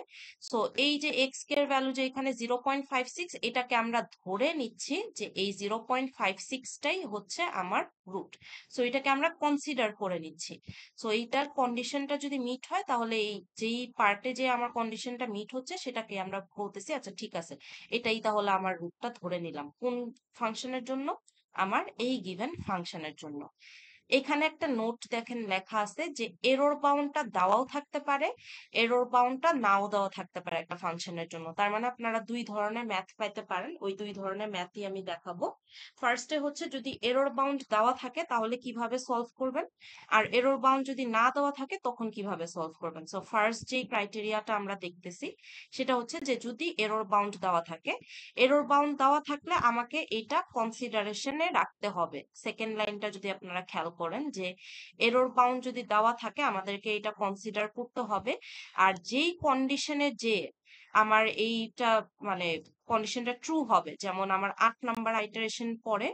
[SPEAKER 1] সো এই যে এক্স কে এর ভ্যালু যে এখানে 0.56, এটাকে আমরা ধরে নিচ্ছি যে এই 0.56টাই হচ্ছে আমার রুট। সো এটাকে আমরা কনসিডার করে নিচ্ছি। সো এইটার কন্ডিশনটা যদি মিট হয়, তাহলে এই যেই পার্টে যে আমার কন্ডিশনটা মিট হচ্ছে সেটাকে আমরা বলতেছি আচ্ছা ঠিক আছে, এটাই তাহলে আমার রুটটা ধরে নিলাম। কোন ফাংশনের জন্য? আমার এই গিভেন ফাংশনের জন্য। এখানে একটা নোট দেখেন লেখা আছে যে এরর বাউন্ডটা দেওয়াও থাকতে পারে, এরর বাউন্ডটা নাও দেওয়া থাকতে পারে একটা ফাংশনের জন্য। তার মানে আপনারা দুই ধরনের ম্যাথ পাইতে পারেন, ওই দুই ধরনের ম্যাথই আমি দেখাবো। ফার্স্টে হচ্ছে যদি এরর বাউন্ড দেওয়া থাকে তাহলে কিভাবে সলভ করবেন, আর এরর বাউন্ড যদি না দেওয়া থাকে তখন কিভাবে সলভ করবেন। সো ফার্স্ট যে ক্রাইটেরিয়াটা আমরা দেখতেছি সেটা হচ্ছে যে যদি এরর বাউন্ড দেওয়া থাকে, এরর বাউন্ড দেওয়া থাকলে আমাকে এটা কনসিডারেশনে রাখতে হবে। সেকেন্ড লাইনটা যদি আপনারা খেয়াল করেন যে এরর বাউন্ড যদি দেওয়া থাকে আমাদেরকে এটা কনসিডার করতে হবে। আর যেই কন্ডিশনে যে আমার এইটা মানে কন্ডিশনটা ট্রু হবে, যেমন আমার 8 নাম্বার আইটারেশন পরে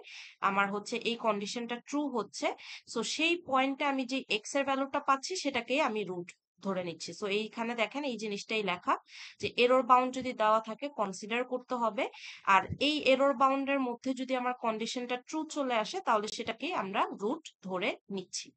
[SPEAKER 1] আমার হচ্ছে এই কন্ডিশনটা ট্রু হচ্ছে, সো সেই পয়েন্টে আমি যে এক্স এর ভ্যালুটা পাচ্ছি সেটাকে আমি রুট ধরে নিচ্ছি। সো এইখানে দেখেন এই জিনিসটাই লেখা যে এরর বাউন্ড যদি দেওয়া থাকে কনসিডার করতে হবে, আর এই এরর বাউন্ডের মধ্যে যদি আমার কন্ডিশনটা ট্রু চলে আসে তাহলে সেটাকে আমরা রুট ধরে নিচ্ছি।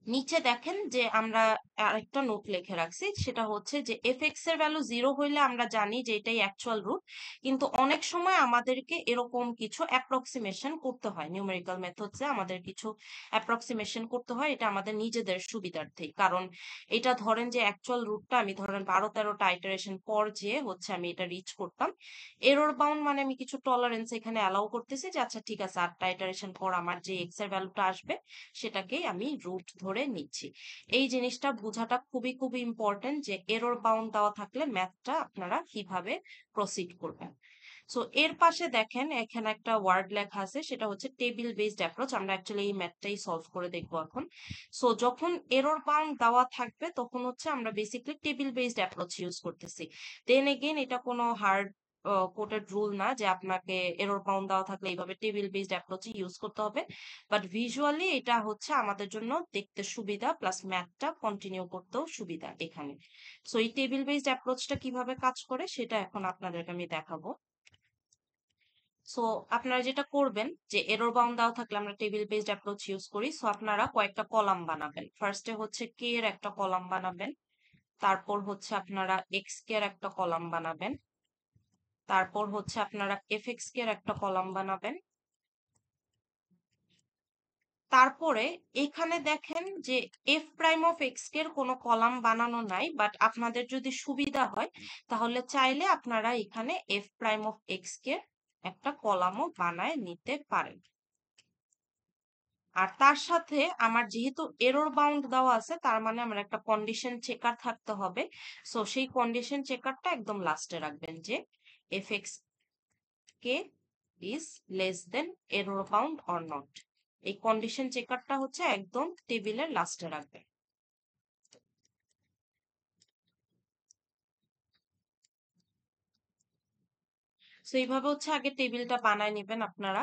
[SPEAKER 1] নিচে দেখেন যে আমরা আরেকটা নোট লিখে রাখছি, সেটা হচ্ছে যে এফ এর ভ্যালু 0 হইলে আমরা জানি যে এটাই অ্যাকচুয়াল রুট, কিন্তু অনেক সময় আমাদেরকে এরকম কিছু অ্যাপ্রক্সিমেশন করতে হয়, নিউমেরিক্যাল মেথডসে আমাদের কিছু অ্যাপ্রক্সিমেশন করতে হয়, এটা আমাদের নিজেদের সুবিধার্থেই। কারণ এটা ধরেন যে অ্যাকচুয়াল রুটটা আমি ধরেন 12-13টা আইটারেশন পর যে হচ্ছে আমি এটা রিচ করতাম, এরর বাউন্ড মানে আমি কিছু টলারেন্স এখানে অ্যালাউ করতেছি যে আচ্ছা ঠিক আছে 8টা ইটারেশন পর আমার যে এক্স এর ভ্যালুটা আসবে সেটাকেই আমি রুট ধরে নিচ্ছি। এই জিনিসটা বোঝাটা খুবই খুবই ইম্পর্টেন্ট যে এরর বাউন্ড দেওয়া থাকলে ম্যাথটা আপনারা কিভাবে প্রসিড করবেন। সো এর পাশে দেখেন এখানে একটা ওয়ার্ড লেখা আছে, সেটা হচ্ছে টেবিল বেসড অ্যাপ্রোচ। আমরা অ্যাকচুয়ালি এই ম্যাথটাই সলভ করে দেখবো এখন। সো যখন এরর বাউন্ড দেওয়া থাকবে তখন হচ্ছে আমরা basically table based approach use করতেছি। দেন এগেইন এটা কোনো হার্ড কোটেড রুল না যে আপনাকে এরর বাউন্ড দেওয়া থাকলে এইভাবে টেবিল বেসড অ্যাপ্রোচ ইউজ করতে হবে, বাট ভিজুয়ালি এটা হচ্ছে আমাদের জন্য দেখতে সুবিধা, প্লাস ম্যাথটা কন্টিনিউ করতেও সুবিধা এখানে। সো এই টেবিল বেসড অ্যাপ্রোচটা কিভাবে কাজ করে সেটা এখন আপনাদেরকে আমি দেখাবো। সো আপনারা যেটা করবেন যে এরর বাউন্ড দেওয়া থাকলে আমরা টেবিল বেসড অ্যাপ্রোচ ইউজ করি। সো আপনারা কয়েকটা কলাম বানাবেন। ফার্স্টে হচ্ছে কে এর একটা কলাম বানাবেন, তারপর হচ্ছে আপনারা এক্স কে এর একটা কলাম বানাবেন, তারপর হচ্ছে আপনারা এফ এক্স কে এর একটা কলাম বানাবেন। তারপরে এখানে দেখেন যে F prime of x k এর কোনো কলাম বানানো নাই, বাট আপনাদের যদি সুবিধা হয় তাহলে চাইলে আপনারা এখানে F prime of x k এর একটা কলামও বানায় নিতে পারেন। আর তার সাথে আমার যেহেতু এরর বাউন্ড দেওয়া আছে, তার মানে আমার একটা কন্ডিশন চেকার থাকতে হবে। সো সেই কন্ডিশন চেকারটা একদম লাস্টে রাখবেন যে F x K is less than error bound or not. এই কন্ডিশন চেকারটা হচ্ছে একদম টেবিলের লাস্টে রাখবেন। তো এইভাবে হচ্ছে আগে টেবিলটা বানায় নেবেন আপনারা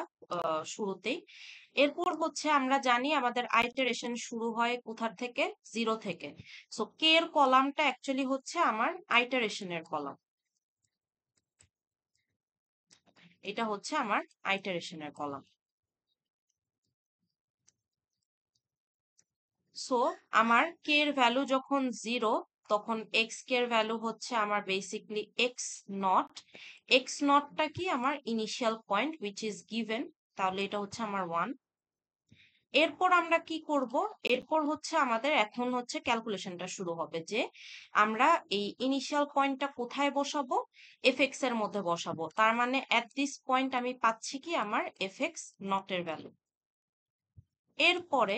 [SPEAKER 1] শুরুতেই। এরপর হচ্ছে আমরা জানি আমাদের আইটারেশন শুরু হয় কোথা থেকে? 0 থেকে। সো কে এর কলামটা অ্যাকচুয়ালি হচ্ছে আমার আইটারেশনের কলাম, এটা হচ্ছে আমার আইটারেশনের কলাম। সো আমার কে এর ভ্যালু যখন 0, তখন এক্স কে এর ভ্যালু হচ্ছে আমার বেসিকলি এক্স নট। এক্স নটটা কি? আমার initial point which is given, তাহলে এটা হচ্ছে আমার 1। এরপর আমরা কি করব? এরপর হচ্ছে আমাদের এখন হচ্ছে ক্যালকুলেশনটা শুরু হবে যে আমরা এই ইনিশিয়াল পয়েন্টটা কোথায় বসাবো? এফ এক্স এর মধ্যে বসাবো। তার মানে এট দিস পয়েন্ট আমি পাচ্ছি কি? আমার এফ এক্স নট এর ভ্যালু। এরপরে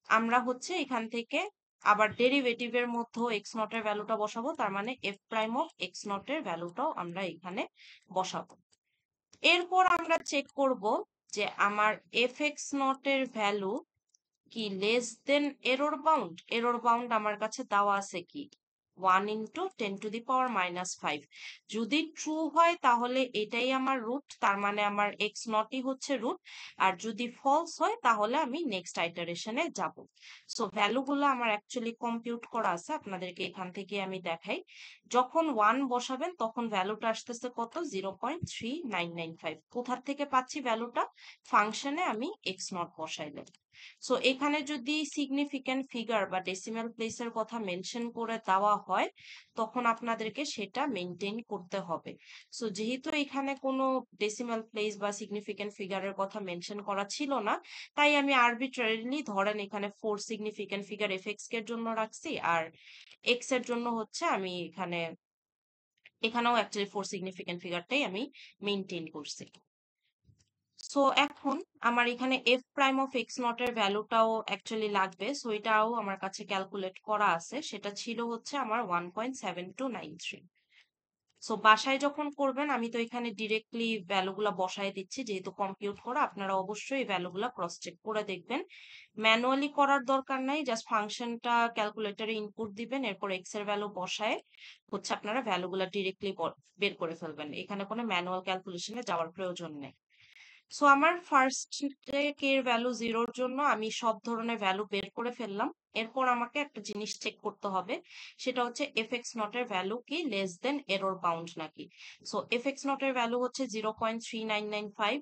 [SPEAKER 1] আমরা হচ্ছে এখান থেকে আবার ডেরিভেটিভের মধ্যে এক্স নট এর ভ্যালুটা বসাবো, তার মানে F prime of x not এর ভ্যালুটাও আমরা এখানে বসাবো। এরপর আমরা চেক করব যে আমার এফ এক্স নট এর ভ্যালু কি লেস দেন এরর বাউন্ড আমার কাছে দেওয়া আছে কি 1 × 10⁻⁻5। যদি ট্রু হয় তাহলে এটাই আমার রুট, তার মানে আমার এক্স নটই হচ্ছে রুট। আর যদি ফলস হয় তাহলে আমি নেক্সট আইটারেশনে যাব। সো ভ্যালুগুলো আমার অ্যাকচুয়ালি কম্পিউট করা আছে, আপনাদেরকে এখান থেকে আমি দেখাই। যখন 1 বসাবেন তখন ভ্যালুটা আসতেছে কত, 0.3995। কোথা থেকে পাচ্ছি ভ্যালুটা, ফাংশনে আমি এক্স নট বসাইলে। সো এখানে যদি সিগনিফিক্যান্ট ফিগার বা ডেসিমাল প্লেসের কথা মেনশন করে দেওয়া হয় তখন আপনাদেরকে সেটা মেনটেন করতে হবে। সো যেহেতু এখানে কোনো ডেসিমাল প্লেস বা সিগনিফিক্যান্ট ফিগারের কথা মেনশন করা ছিল না, তাই আমি আরবিট্রারিলি ধরেন এখানে 4 সিগনিফিক্যান্ট ফিগার এফ এক্স এর জন্য রাখছি, আর এক্স এর জন্য হচ্ছে আমি এখানেও অ্যাকচুয়ালি 4 সিগনিফিক্যান্ট ফিগারটাই আমি মেনটেন করছি। সো এখন আমার এখানে F prime of x not এর ভ্যালুটাও অ্যাকচুয়ালি লাগবে। সো এটাও আমার কাছে ক্যালকুলেট করা আছে, সেটা ছিল হচ্ছে আমার 1.7293। সো বাসায় যখন করবেন, আমি তো এখানে ডিরেক্টলি ভ্যালুগুলা বসায় দিচ্ছি যেহেতু কম্পিউট করা, আপনারা অবশ্যই এই ভ্যালুগুলা ক্রস চেক করে দেখবেন। ম্যানুয়ালি করার দরকার নাই, জাস্ট ফাংশনটা ক্যালকুলেটরে ইনপুট দিবেন, এরপর এক্স এর ভ্যালু বসায় হচ্ছে আপনারা ভ্যালুগুলা ডিরেক্টলি বের করে ফেলবেন, এখানে কোনো ম্যানুয়াল ক্যালকুলেশনে যাওয়ার প্রয়োজন নেই। সো আমার ফার্স্ট কে এর ভ্যালু 0-র জন্য আমি সব ধরনের ভ্যালু বের করে ফেললাম। এরপর আমাকে একটা জিনিস চেক করতে হবে, সেটা হচ্ছে এফ এক্স নট এর ভ্যালু কি লেস দেন এরর বাউন্ড নাকি। সো এফ এক্স নট এর ভ্যালু হচ্ছে 0.3995,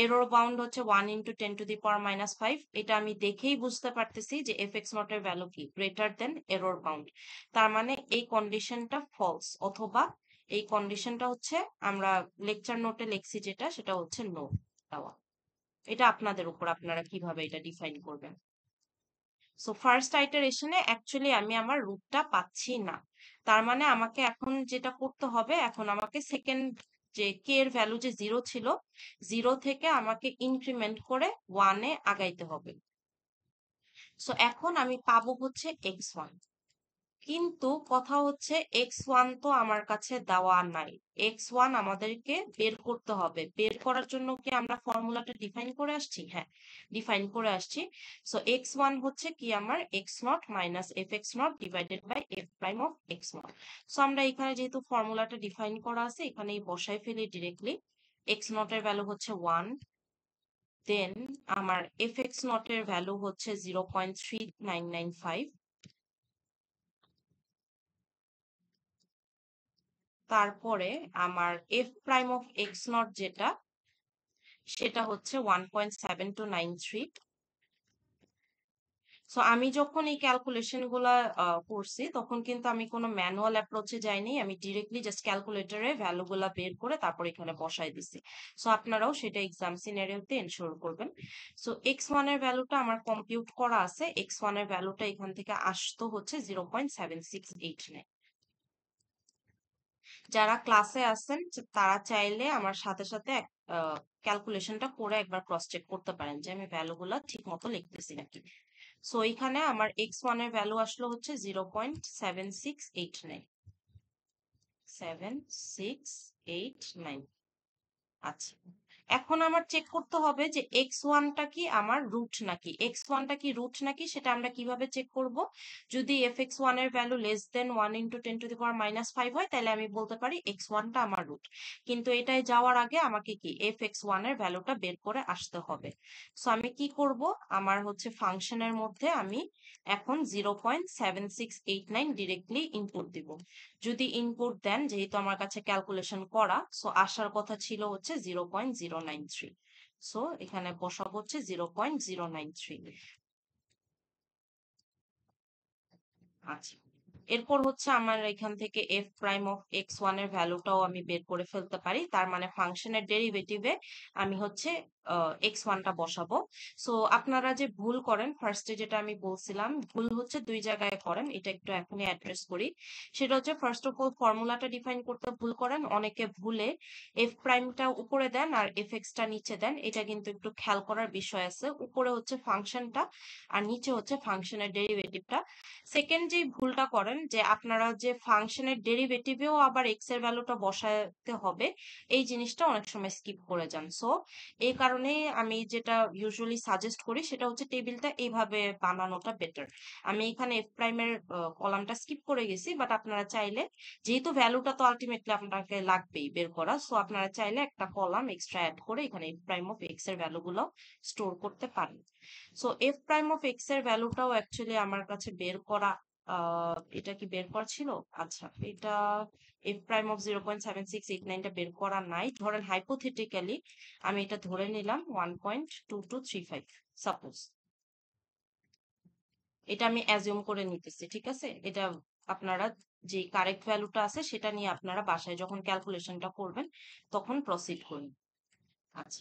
[SPEAKER 1] এরর বাউন্ড হচ্ছে 1 × 10⁻⁻5। এটা আমি দেখেই বুঝতে পারতেছি যে এফ এক্স নট এর ভ্যালু কি গ্রেটার দেন এরর বাউন্ড, তার মানে এই কন্ডিশনটা ফলস, অথবা এই কন্ডিশনটা হচ্ছে আমরা লেকচার নোটে লিখছি যেটা, সেটা হচ্ছে নো দেওয়া। এটা আপনাদের উপর, আপনারা কিভাবে এটা ডিফাইন করবেন। সো ফার্স্ট আইটারেশনে অ্যাকচুয়ালি আমি আমার রুটটা পাচ্ছি না, তার মানে আমাকে এখন যেটা করতে হবে, এখন আমাকে সেকেন্ড যে কে এর ভ্যালু যে 0 ছিল, 0 থেকে আমাকে ইনক্রিমেন্ট করে 1-এ আগাইতে হবে। সো এখন আমি পাবো হচ্ছে x1, কিন্তু কথা হচ্ছে x1 তো আমার কাছে দেওয়া নাই। x1 আমাদেরকে বের করতে হবে, বের করার জন্য কি আমরা ফর্মুলাটা ডিফাইন করে আসছি? হ্যাঁ, ডিফাইন করে আসছি। সো x1 হচ্ছে কি আমার x naught minus f x naught divided by f prime of x naught. So আমরা এখানে যেহেতু ফর্মুলাটা ডিফাইন করা আছে, এখানেই বসাই ফেলি ডিরেক্টলি। এক্স নট এর ভ্যালু হচ্ছে 1, দেন আমার এফ এক্স নট এর ভ্যালু হচ্ছে 0.3995, তারপরে আমার f prime of x not যেটা, সেটা হচ্ছে 1.7293। সো আমি যখন এই ক্যালকুলেশন গুলা করছি তখন কিন্তু আমি কোনো ম্যানুয়াল অ্যাপ্রোচে যাইনি, আমি ডিরেক্টলি জাস্ট ক্যালকুলেটরে ভ্যালু গুলা বের করে তারপর এখানে বসাই দিছি। সো আপনারাও সেটা এক্সাম সিনারিওতে এনশোর করবেন। সো x1 এর ভ্যালুটা আমার কম্পিউট করা আছে, x1 এর ভ্যালুটা এখান থেকে আসতো হচ্ছে 0.7689। যারা ক্লাসে আছেন তারা চাইলে আমার সাথে সাথে ক্যালকুলেশনটা করে একবার ক্রস চেক করতে পারেন যে আমি ভ্যালুগুলো ঠিক মতো লিখতেছি নাকি। সো এখানে আমার x1 এর ভ্যালু আসলো হচ্ছে 0.7689। 7689। আচ্ছা, এখন আমার চেক করতে হবে যে x1টা কি আমার রুট নাকি, x1টা কি রুট নাকি সেটা আমরা কিভাবে চেক করব। যদি fx1 এর ভ্যালু লেস দেন 1 × 10⁻⁻5 হয় তাহলে আমি বলতে পারি x1টা আমার রুট, কিন্তু এটাই যাওয়ার আগে আমাকে কি fx1 এর ভ্যালুটা বের করে আসতে হবে। সো আমি কি করব, আমার হচ্ছে ফাংশনের মধ্যে আমি এখন 0.7689 ডিরেক্টলি ইনপুট দিব। যদি ইনপুট দেন, যেহেতু আমার কাছে ক্যালকুলেশন করা, সো আসার কথা ছিল হচ্ছে 0.093। সো এখানে বসাবো হচ্ছে 0.093। আচ্ছা, এরপর হচ্ছে আমার এখান থেকে এফ প্রাইম অফ x1 এর ভ্যালুটাও আমি বের করে ফেলতে পারি, তার মানে ফাংশনের ডেরিভেটিভে আমি হচ্ছে x1টা বসাবো। সো আপনারা যে ভুল করেন ফার্স্টে, যেটা আমি বলছিলাম, ভুল হচ্ছে দুই জায়গায় করেন, এটা একটু এখনই অ্যাড্রেস করি। সেটা হচ্ছে ফার্স্ট অফ অল ফর্মুলাটা ডিফাইন করতে ভুল করেন, অনেকে ভুলে এফ প্রাইমটা উপরে দেন আর এফ এক্সটা নিচে দেন, এটা কিন্তু একটু খেয়াল করার বিষয় আছে। উপরে হচ্ছে ফাংশনটা আর নিচে হচ্ছে ফাংশনের ডেরিভেটিভটা। সেকেন্ড যে ভুলটা করেন যে আপনারা যে ফাংশনের ডেরিভেটিভেও আবার এক্স এর ভ্যালুটা বসাতে হবে, এই জিনিসটা অনেক সময় স্কিপ করে যান। সো এই কারণে কারণেই আমি যেটা ইউজুয়ালি সাজেস্ট করি সেটা হচ্ছে টেবিলটা এইভাবে বানানোটা বেটার। আমি এখানে এফ প্রাইমের কলামটা স্কিপ করে গেছি, বাট আপনারা চাইলে, যেহেতু ভ্যালুটা তো আলটিমেটলি আপনাকে লাগবেই বের করা, সো আপনারা চাইলে একটা কলাম এক্সট্রা অ্যাড করে এখানে এফ প্রাইম অফ এক্স এর ভ্যালুগুলো স্টোর করতে পারেন। So f prime of x এর ভ্যালুটাও অ্যাকচুয়ালি আমার কাছে বের করা, এটা কি বের করা ছিল? আচ্ছা, এটা এফ প্রাইম অফ 0.7689 টা বের করা নাই। ধরেন হাইপোথেটিক্যালি আমি এটা ধরে নিলাম 1.2235, সাপোজ। এটা আমি অ্যাজিউম করে নিতেছি, ঠিক আছে? এটা আপনারা যে কারেক্ট ভ্যালুটা আছে সেটা নিয়ে আপনারা বাসায় যখন ক্যালকুলেশনটা করবেন তখন প্রসিড করুন। আচ্ছা,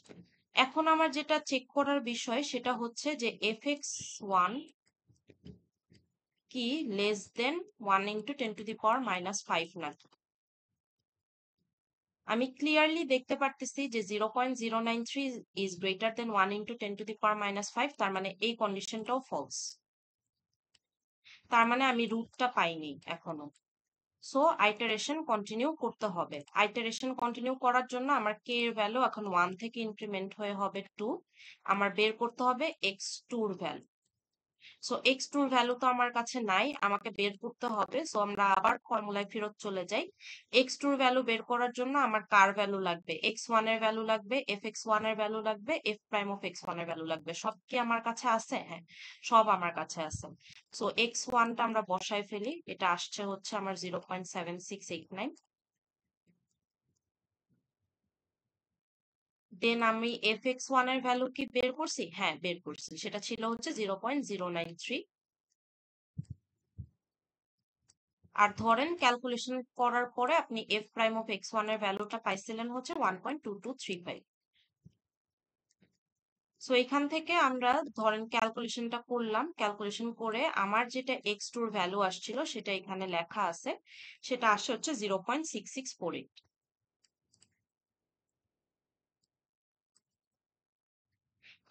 [SPEAKER 1] এখন আমার যেটা চেক করার বিষয় সেটা হচ্ছে যে এফ এক্স ওয়ান কি লেস দেন 1 × 10⁻⁻5 নাকি। আমি ক্লিয়ারলি দেখতে পারতেছি যে 0.093 ইজ গ্রেটার দেন 1 × 10⁻⁻5, তার মানে এই কন্ডিশনটাও ফলস। তার মানে আমি রুটটা পাইনি এখনো। সো আইটারেশন কন্টিনিউ করতে হবে। আইটারেশন কন্টিনিউ করার জন্য আমার কে এর ভ্যালু এখন 1 থেকে ইনক্রিমেন্ট হয়ে হবে 2। আমার বের করতে হবে x2 এর ভ্যালু। সো x2 এর ভ্যালু তো আমার কাছে নাই, আমাকে বের করতে হবে। সো আমরা আবার ফর্মুলায় ফেরত চলে যাই। x2 এর ভ্যালু বের করার জন্য আমার কার ভ্যালু লাগবে? x1 এর ভ্যালু লাগবে, fx1 এর ভ্যালু লাগবে, f প্রাইম অফ x1 এর ভ্যালু লাগবে। সব কি আমার কাছে আছে? হ্যাঁ, সব আমার কাছে আছে। সো x1 টা আমরা বসায় ফেলি। এটা আসছে হচ্ছে আমার 0.7689। দেন আমি fx1 এর ভ্যালু কি বের করছি? হ্যাঁ, বের করছি। সেটা ছিল হচ্ছে 0.093। আর ধরেন ক্যালকুলেশন করার পরে আপনি এফ প্রাইম অফ x1 এর ভ্যালুটা পাইছিলেন হচ্ছে 1.2235। সো এখান থেকে আমরা ধরেন ক্যালকুলেশনটা করলাম, ক্যালকুলেশন করে আমার যেটা x2 এর ভ্যালু আসছিল সেটা এখানে লেখা আছে, সেটা আসে হচ্ছে 0.6648।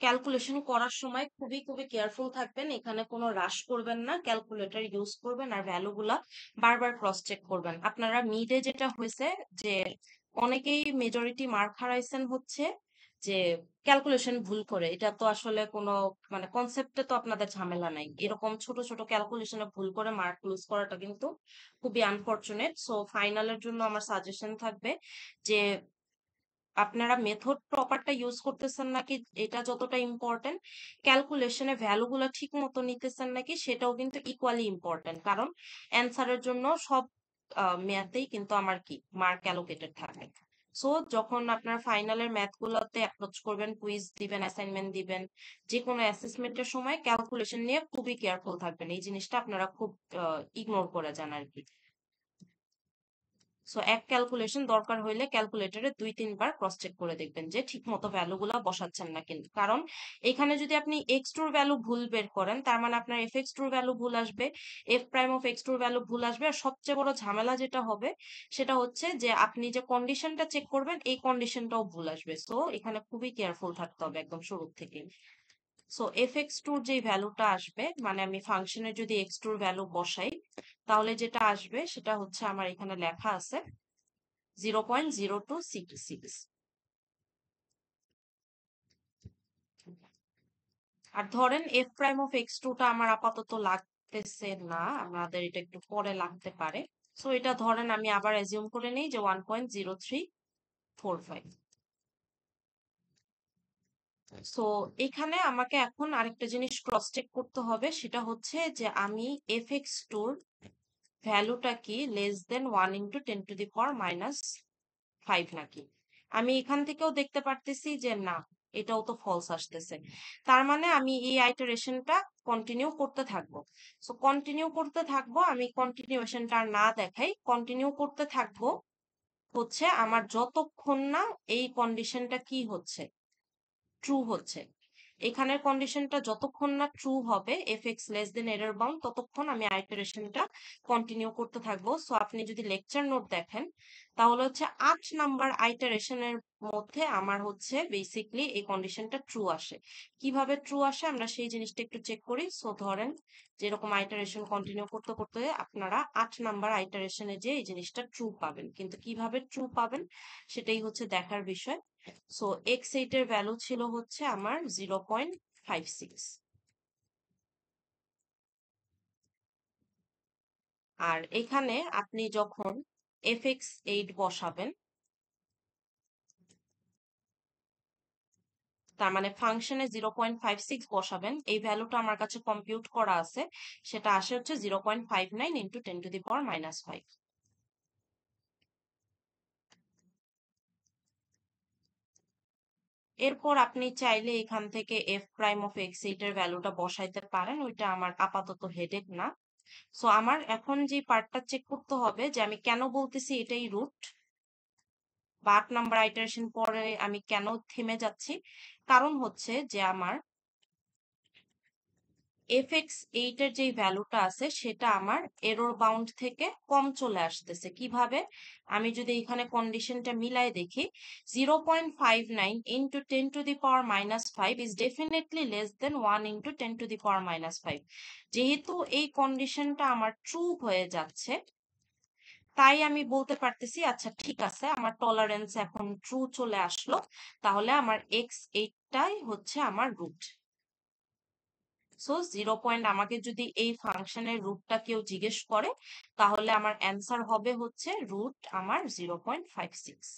[SPEAKER 1] ক্যালকুলেশন করার সময় খুবই খুবই কেয়ারফুল থাকবেন, এখানে কোনো রাশ করবেন না, ক্যালকুলেটর ইউজ করবেন আর ভ্যালুগুলা বারবার ক্রস চেক করবেন। আপনারা মিডে যেটা হয়েছে যে অনেকেই মেজরিটি মার্ক হারাইছেন হচ্ছে যে ক্যালকুলেশন ভুল করে। এটা তো আসলে কোনো মানে কনসেপ্টে তো আপনাদের ঝামেলা নাই, এরকম ছোট ছোট ক্যালকুলেশনে ভুল করে মার্ক লুজ করাটা কিন্তু খুবই আনফরচুনেট। সো ফাইনালের জন্য আমার সাজেশন থাকবে যে আপনারা মেথড প্রপারটা ইউজ করতেছেন নাকি এটা যতটা ইম্পর্টেন্ট, ক্যালকুলেশনে ভ্যালুগুলো ঠিক মতো নিতেছেন নাকি সেটাও কিন্তু ইকুয়ালি ইম্পর্টেন্ট। কারণ অ্যান্সারের জন্য সব ম্যাথেই কিন্তু আমার কি মার্ক অ্যালোকেটেড থাকে। সো যখন আপনার ফাইনালের ম্যাথ গুলোতে অ্যাপ্রোচ করবেন, কুইজ দিবেন, অ্যাসাইনমেন্ট দিবেন, যে কোনো অ্যাসেসমেন্টের সময় ক্যালকুলেশন নিয়ে খুবই কেয়ারফুল থাকবেন। এই জিনিসটা আপনারা খুব ইগনোর করে যান আর কি। সো এক ক্যালকুলেশন দরকার হইলে ক্যালকুলেটরে 2-3 বার ক্রস চেক করে দেখবেন যে ঠিক মতো ভ্যালুগুলো বসাচ্ছেন না কিন্তু। কারণ এখানে যদি আপনি x2 এর ভ্যালু ভুল বের করেন তার মানে আপনার fx2 এর ভ্যালু ভুল আসবে, f প্রাইম অফ x2 এর ভ্যালু ভুল আসবে। আর সবচেয়ে বড় ঝামেলা যেটা হবে সেটা হচ্ছে যে আপনি যে কন্ডিশনটা চেক করবেন এই কন্ডিশনটাও ভুল আসবে। সো এখানে খুবই কেয়ারফুল থাকতে হবে একদম শুরু থেকে। সো fx2 এর যে ভ্যালুটা আসবে, মানে আমি ফাংশনে যদি x2 এর ভ্যালু বসাই তাহলে যেটা আসবে সেটা হচ্ছে আমার এখানে লেখা আছে 0.0266। আর ধরেন এফ প্রাইম অফ x2 টা আমার আপাতত লাগতেছে না, আমাদের এটা একটু পরে লাগতে পারে। সো এটা ধরেন আমি আবার অ্যাজিউম করে নেই যে 1.0345। সো এখানে আমাকে এখন আরেকটা জিনিস ক্রস চেক করতে হবে, সেটা হচ্ছে যে আমি fx2 ভ্যালুটা কি লেস দেন 1 × 10⁻⁻5 নাকি। আমি এখান থেকেও দেখতে পারতেছি যে না, এটাও তো ফলস আসতেছে। তার মানে আমি এই আইটারেশনটা কন্টিনিউ করতে থাকবো। সো কন্টিনিউ করতে থাকবো, আমি কন্টিনিউশনটা আর না দেখাই, কন্টিনিউ করতে থাকবো হচ্ছে আমার যতক্ষণ না এই কন্ডিশনটা কি হচ্ছে, ট্রু হচ্ছে। এখানের কন্ডিশনটা যতক্ষণ না ট্রু হবে F x less than error bound, ততক্ষণ আমি আইটারেশনটা কন্টিনিউ করতে থাকবো। সো আপনি যদি লেকচার নোট দেখেন তাহলে হচ্ছে 8 নাম্বার আইটারেশনের মধ্যে আমার হচ্ছে বেসিকলি এই কন্ডিশনটা ট্রু আসে। কিভাবে ট্রু আসে আমরা সেই জিনিসটা একটু চেক করি। সো ধরেন যেরকম আইটারেশন কন্টিনিউ করতে করতে আপনারা 8 নাম্বার আইটারেশনে যে এই জিনিসটা ট্রু পাবেন, কিন্তু কিভাবে ট্রু পাবেন সেটাই হচ্ছে দেখার বিষয়। সো x8 এর ভ্যালু ছিল হচ্ছে আমার 0.56। আর এখানে আপনি যখন fx8 বসাবেন, তার মানে ফাংশনে 0.56 বসাবেন, এই ভ্যালুটা আমার কাছে কম্পিউট করা আছে, সেটা আসে হচ্ছে 0.59 ইন্টু 10⁻⁻5। এরপর আপনি চাইলে এখান থেকে f প্রাইম অফ x8 এর ভ্যালুটা বসাইতে পারেন, ওইটা আমার আপাতত হেডেক না। সো আমার এখন যে পার্টটা চেক করতে হবে যে আমি কেন বলতেছি এটাই রুট, বা 8 নাম্বার আইটারেশন পরে আমি কেন থেমে যাচ্ছি। কারণ হচ্ছে যে আমার fx8 এর যে ভ্যালুটা আছে সেটা আমার এরর বাউন্ড থেকে কম চলে আসতেছে। কিভাবে? আমি যদি এখানে কন্ডিশনটা মিলাই দেখি, 0.59 into 10⁻⁻5 is definitely less than 1 into 10⁻⁻5। যেহেতু এই কন্ডিশনটা আমার ট্রু হয়ে যাচ্ছে, তাই আমি বলতে পারতেছি আচ্ছা ঠিক আছে, আমার টলারেন্স এখন ট্রু চলে আসলো, তাহলে আমার x8টাই হচ্ছে আমার রুট। সো 0 আমাকে যদি এই ফাংশনের রুটটা কেউ জিজ্ঞেস করে, তাহলে আমার অ্যান্সার হবে হচ্ছে রুট আমার 0.56।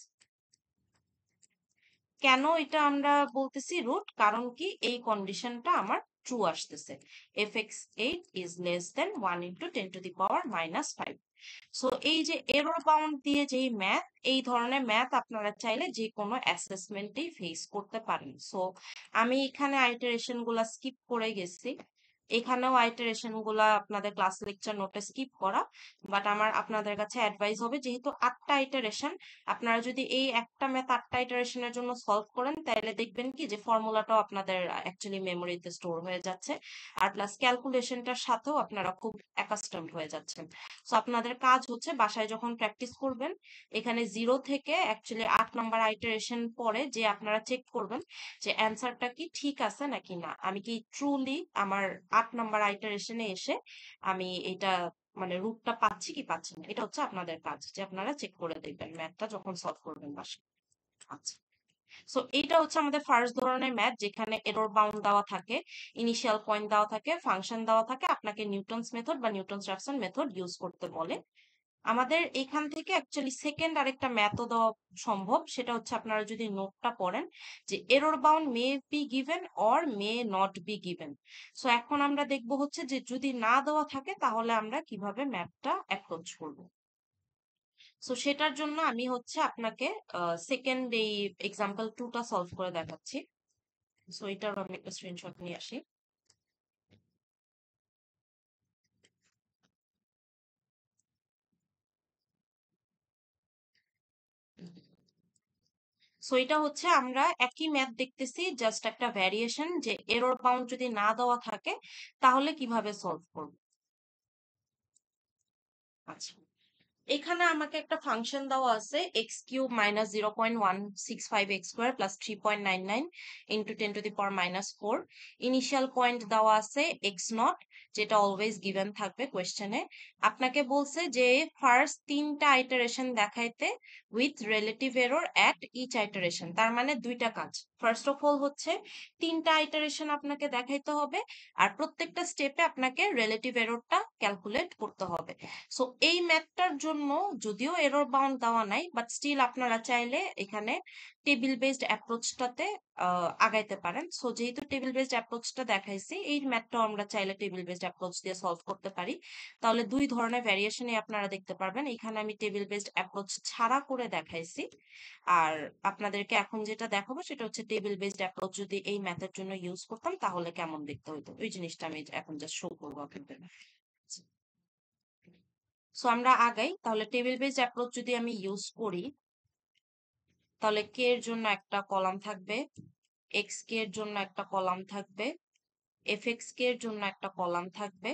[SPEAKER 1] কেন এটা আমরা বলতেছি রুট? কারণ কি এই কন্ডিশনটা আমার ট্রু আসতেছে, fx8 is less than 1 into 10⁻⁻5। So এই যে এরর বাউন্ড দিয়ে যেই ম্যাথ, এই ধরনের ম্যাথ আপনারা চাইলে যে কোনো অ্যাসেসমেন্টেই ফেস করতে পারেন। সো আমি এখানে আইটারেশন গুলা স্কিপ করে গেছি, এখানেও আইটারেশন গুলা আপনাদের ক্লাস লেকচার নোটে স্কিপ করা। বাট আমার আপনাদের কাছে অ্যাডভাইস হবে, যেহেতু 8টা আইটারেশন, আপনারা যদি এই একটা ম্যাথ 8টা আইটারেশনের জন্য সলভ করেন, তাহলে দেখবেন কি যে ফর্মুলাটাও আপনাদের অ্যাকচুয়ালি মেমোরিতে স্টোর হয়ে যাচ্ছে, আর প্লাস ক্যালকুলেশনটার সাথেও আপনারা খুব অ্যাকাস্টমড হয়ে যাচ্ছেন। সো আপনাদের কাজ হচ্ছে বাসায় যখন প্র্যাকটিস করবেন, এখানে 0 থেকে অ্যাকচুয়ালি 8 নাম্বার আইটারেশন পরে যে আপনারা চেক করবেন যে অ্যান্সারটা কি ঠিক আছে নাকি না, আমি কি ট্রুলি আমার 8 নাম্বার আইটারেশনে এসে আমি এটা মানে রুটটা পাচ্ছি কি পাচ্ছি না, এটা হচ্ছে আপনাদের কাজ, যে আপনারা চেক করে দেখবেন ম্যাথটা যখন সলভ করবেন বাসায়। আচ্ছা, সো এইটা হচ্ছে আমাদের ফার্স্ট ধরনের ম্যাথ, যেখানে এরর বাউন্ড দেওয়া থাকে, ইনিশিয়াল পয়েন্ট দেওয়া থাকে, ফাংশন দেওয়া থাকে, আপনাকে নিউটনস মেথড বা নিউটনস রাফসন মেথড ইউজ করতে বলে। আমাদের এখান থেকে অ্যাকচুয়ালি সেকেন্ড আরেকটা ম্যাথও দেওয়া সম্ভব, সেটা হচ্ছে আপনারা যদি নোটটা পড়েন যে error bound may be given or may not be given. So এখন আমরা দেখব হচ্ছে যে যদি না দেওয়া থাকে তাহলে আমরা কিভাবে ম্যাথটা অ্যাপ্রোচ করব। সো সেটার জন্য আমি হচ্ছে আপনাকে সেকেন্ড এই এক্সাম্পল 2টা সলভ করে দেখাচ্ছি। সো এটার আমি একটা স্ক্রিনশট নিয়ে আসি। সো এটা হচ্ছে আমরা একই ম্যাথ দেখতেছি, জাস্ট একটা ভ্যারিয়েশন, যে এরর বাউন্ড যদি না দেওয়া থাকে তাহলে কিভাবে সলভ করব। আচ্ছা, এখানে আমাকে একটা ফাংশন দেওয়া আছে x³ minus 0.165x² plus 3.99 into 10⁻⁻4। Initial point দেওয়া আছে x0, যেটা অলওয়েজ গিভেন থাকবে কোয়েশ্চেনে। আপনাকে বলছে যে ফার্স্ট 3টা আইটারেশন দেখাইতে with relative error at each iteration. তার মানে দুইটা কাজ, ফার্স্ট অফ অল হচ্ছে 3টা আইটারেশন আপনাকে দেখাইতে হবে, আর প্রত্যেকটা স্টেপে আপনাকে রিলেটিভ এররটা ক্যালকুলেট করতে হবে। সো এই ম্যাথটার জন্য যদিও এরর বাউন্ড দেওয়া নাই, বাট স্টিল আপনারা চাইলে এখানে টেবিল বেসড অ্যাপ্রোচটাতে আগাইতে পারেন। সো যেহেতু টেবিল বেসড অ্যাপ্রোচটা দেখাইছি, এই ম্যাথটাও আমরা চাইলে টেবিল বেসড অ্যাপ্রোচ দিয়ে সলভ করতে পারি। তাহলে দুই ধরনের ভ্যারিয়েশনই আপনারা দেখতে পারবেন। এখানে আমি টেবিল বেসড অ্যাপ্রোচ ছাড়া করে দেখাইছি, আর আপনাদেরকে এখন যেটা দেখাবো সেটা হচ্ছে টেবিল বেসড অ্যাপ্রোচ যদি এই ম্যাথের জন্য ইউজ করতাম তাহলে কেমন দেখতে হতো, ওই জিনিসটা আমি এখন জাস্ট শো করবো আপনাদের। সো আমরা আগাই, তাহলে টেবিল বেসড অ্যাপ্রোচ যদি আমি ইউজ করি, তাহলে কে এর জন্য একটা কলাম থাকবে, এক্স কে এর জন্য একটা কলাম থাকবে, এক্স কে এর জন্য একটা কলাম থাকবে,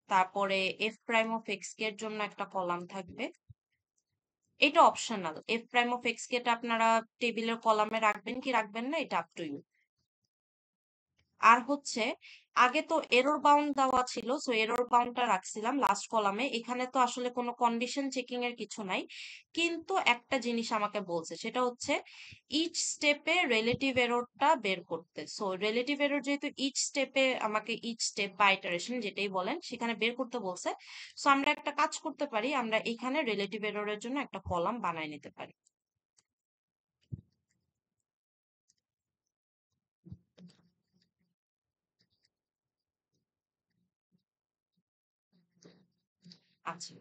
[SPEAKER 1] তারপরে f prime of x k এর জন্য একটা কলাম থাকবে। এটা optional, f prime of x k টা আপনারা টেবিলের কলামে রাখবেন কি রাখবেন না, এটা আপ টু ইউ। আর হচ্ছে আগে তো এরর বাউন্ড দেওয়া ছিল, সো এরর বাউন্ডটা রাখছিলাম লাস্ট কলামে। এখানে তো আসলে কোনো কন্ডিশন চেকিং এর কিছু নাই, কিন্তু একটা জিনিস আমাকে বলছে, সেটা হচ্ছে ইচ স্টেপে রিলেটিভ এররটা বের করতে। সো রিলেটিভ এরর যেহেতু ইচ স্টেপে আমাকে, ইচ স্টেপ বা ইটারেশন যেটাই বলেন, সেখানে বের করতে বলছে। সো আমরা একটা কাজ করতে পারি, আমরা এখানে রিলেটিভ এররের জন্য একটা কলাম বানাই নিতে পারি। আচ্ছা,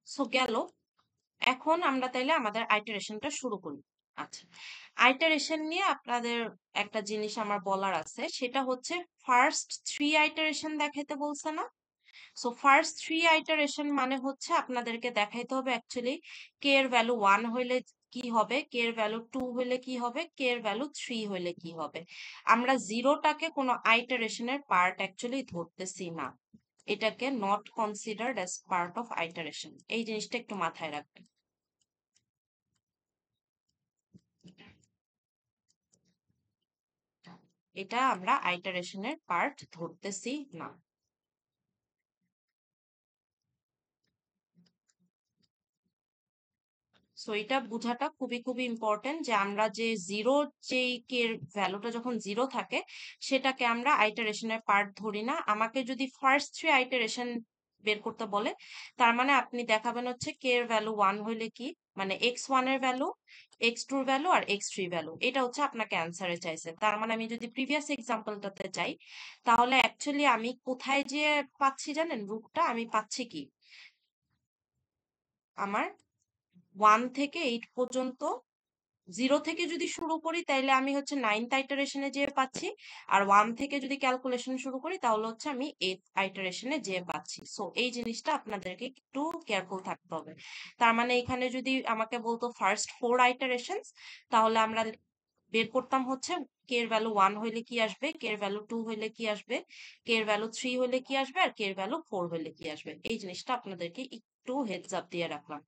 [SPEAKER 1] সো গেল। এখন আমরা তাইলে আমাদের আইটারেশনটা শুরু করি। আচ্ছা, আইটারেশন নিয়ে আপনাদের একটা জিনিস আমার বলার আছে, সেটা হচ্ছে ফার্স্ট থ্রি আইটারেশন দেখাইতে বলছে না? সো ফার্স্ট থ্রি আইটারেশন মানে হচ্ছে আপনাদেরকে দেখাইতে হবে অ্যাকচুয়ালি কে এর ভ্যালু 1 হইলে কি হবে, কে এর ভ্যালু 2 হইলে কি হবে, কে এর ভ্যালু 3 হইলে কি হবে। আমরা জিরোটাকে কোনো আইটারেশনের পার্ট অ্যাকচুয়ালি ধরতেছি না, এটাকে not considered as part of iteration. এই জিনিসটা একটু মাথায় রাখবেন। এটা আমরা আইটারেশনের পার্ট ধরতেছি না। সো এটা বোঝাটা খুবই খুবই ইম্পর্টেন্ট, যে আমরা যে জিরো, যেই কে ভ্যালুটা যখন জিরো থাকে, সেটাকে আমরা আইটারেশনের পার্ট ধরি না। আমাকে যদি ফার্স্ট থ্রি আইটারেশন বের করতে বলে, তার মানে আপনি দেখাবেন হচ্ছে কে এর ভ্যালু 1 হইলে কি, মানে x1 এর ভ্যালু, x2 এর ভ্যালু আর x3 ভ্যালু, এটা হচ্ছে আপনাকে অ্যান্সারে চাইছে। তার মানে আমি যদি প্রিভিয়াস এক্সাম্পলটাতে যাই, তাহলে অ্যাকচুয়ালি আমি কোথায় যে পাচ্ছি জানেন, রুটটা আমি পাচ্ছি কি, আমার 1 থেকে 8 পর্যন্ত, জিরো থেকে যদি শুরু করি তাইলে আমি হচ্ছে নাইনথ আইটারেশনে যেয়ে পাচ্ছি, আর 1 থেকে যদি ক্যালকুলেশন শুরু করি তাহলে হচ্ছে আমি এইথ আইটারেশনে যেয়ে পাচ্ছি। সো এই জিনিসটা আপনাদেরকে একটু কেয়ারফুল থাকতে হবে। তার মানে এখানে যদি আমাকে বলতো ফার্স্ট ফোর আইটারেশন, তাহলে আমরা বের করতাম হচ্ছে কে এর ভ্যালু 1 হইলে কি আসবে, কে এর ভ্যালু 2 হইলে কি আসবে, কে এর ভ্যালু 3 হইলে কি আসবে, আর কে এর ভ্যালু 4 হইলে কি আসবে। এই জিনিসটা আপনাদেরকে একটু হেডস আপ দিয়ে রাখলাম,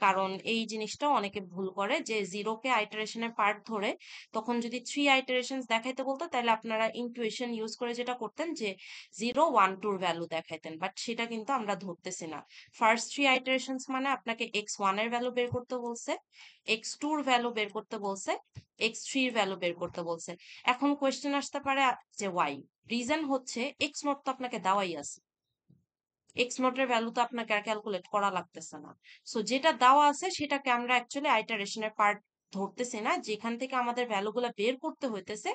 [SPEAKER 1] কারণ এই জিনিসটা অনেকে ভুল করে, যে জিরোকে আইটারেশনের পার্ট ধরে তখন যদি থ্রি আইটারেশন দেখাইতে বলতো, তাহলে আপনারা ইনটুইশন ইউজ করে যেটা করতেন, যে 0 1 2 ভ্যালু দেখাইতেন, বাট সেটা কিন্তু আমরা ধরতেছি না। ফার্স্ট থ্রি আইটারেশন মানে আপনাকে x1 এর ভ্যালু বের করতে বলছে, x2 এর ভ্যালু বের করতে বলছে, x3 এর ভ্যালু বের করতে বলছে। এখন কোয়েশ্চেন আসতে পারে যে ওয়াই, রিজন হচ্ছে এক্স নট তো আপনাকে দেওয়াই আছে, এক্স নটের ভ্যালু তো আপনাকে আর ক্যালকুলেট করা লাগতেছে না। সো যেটা দেওয়া আছে সেটাকে আমরা অ্যাকচুয়ালি আইটারেশনের পার্ট ধরতেছি না, যেখান থেকে আমাদের ভ্যালুগুলো বের করতে হইতেছে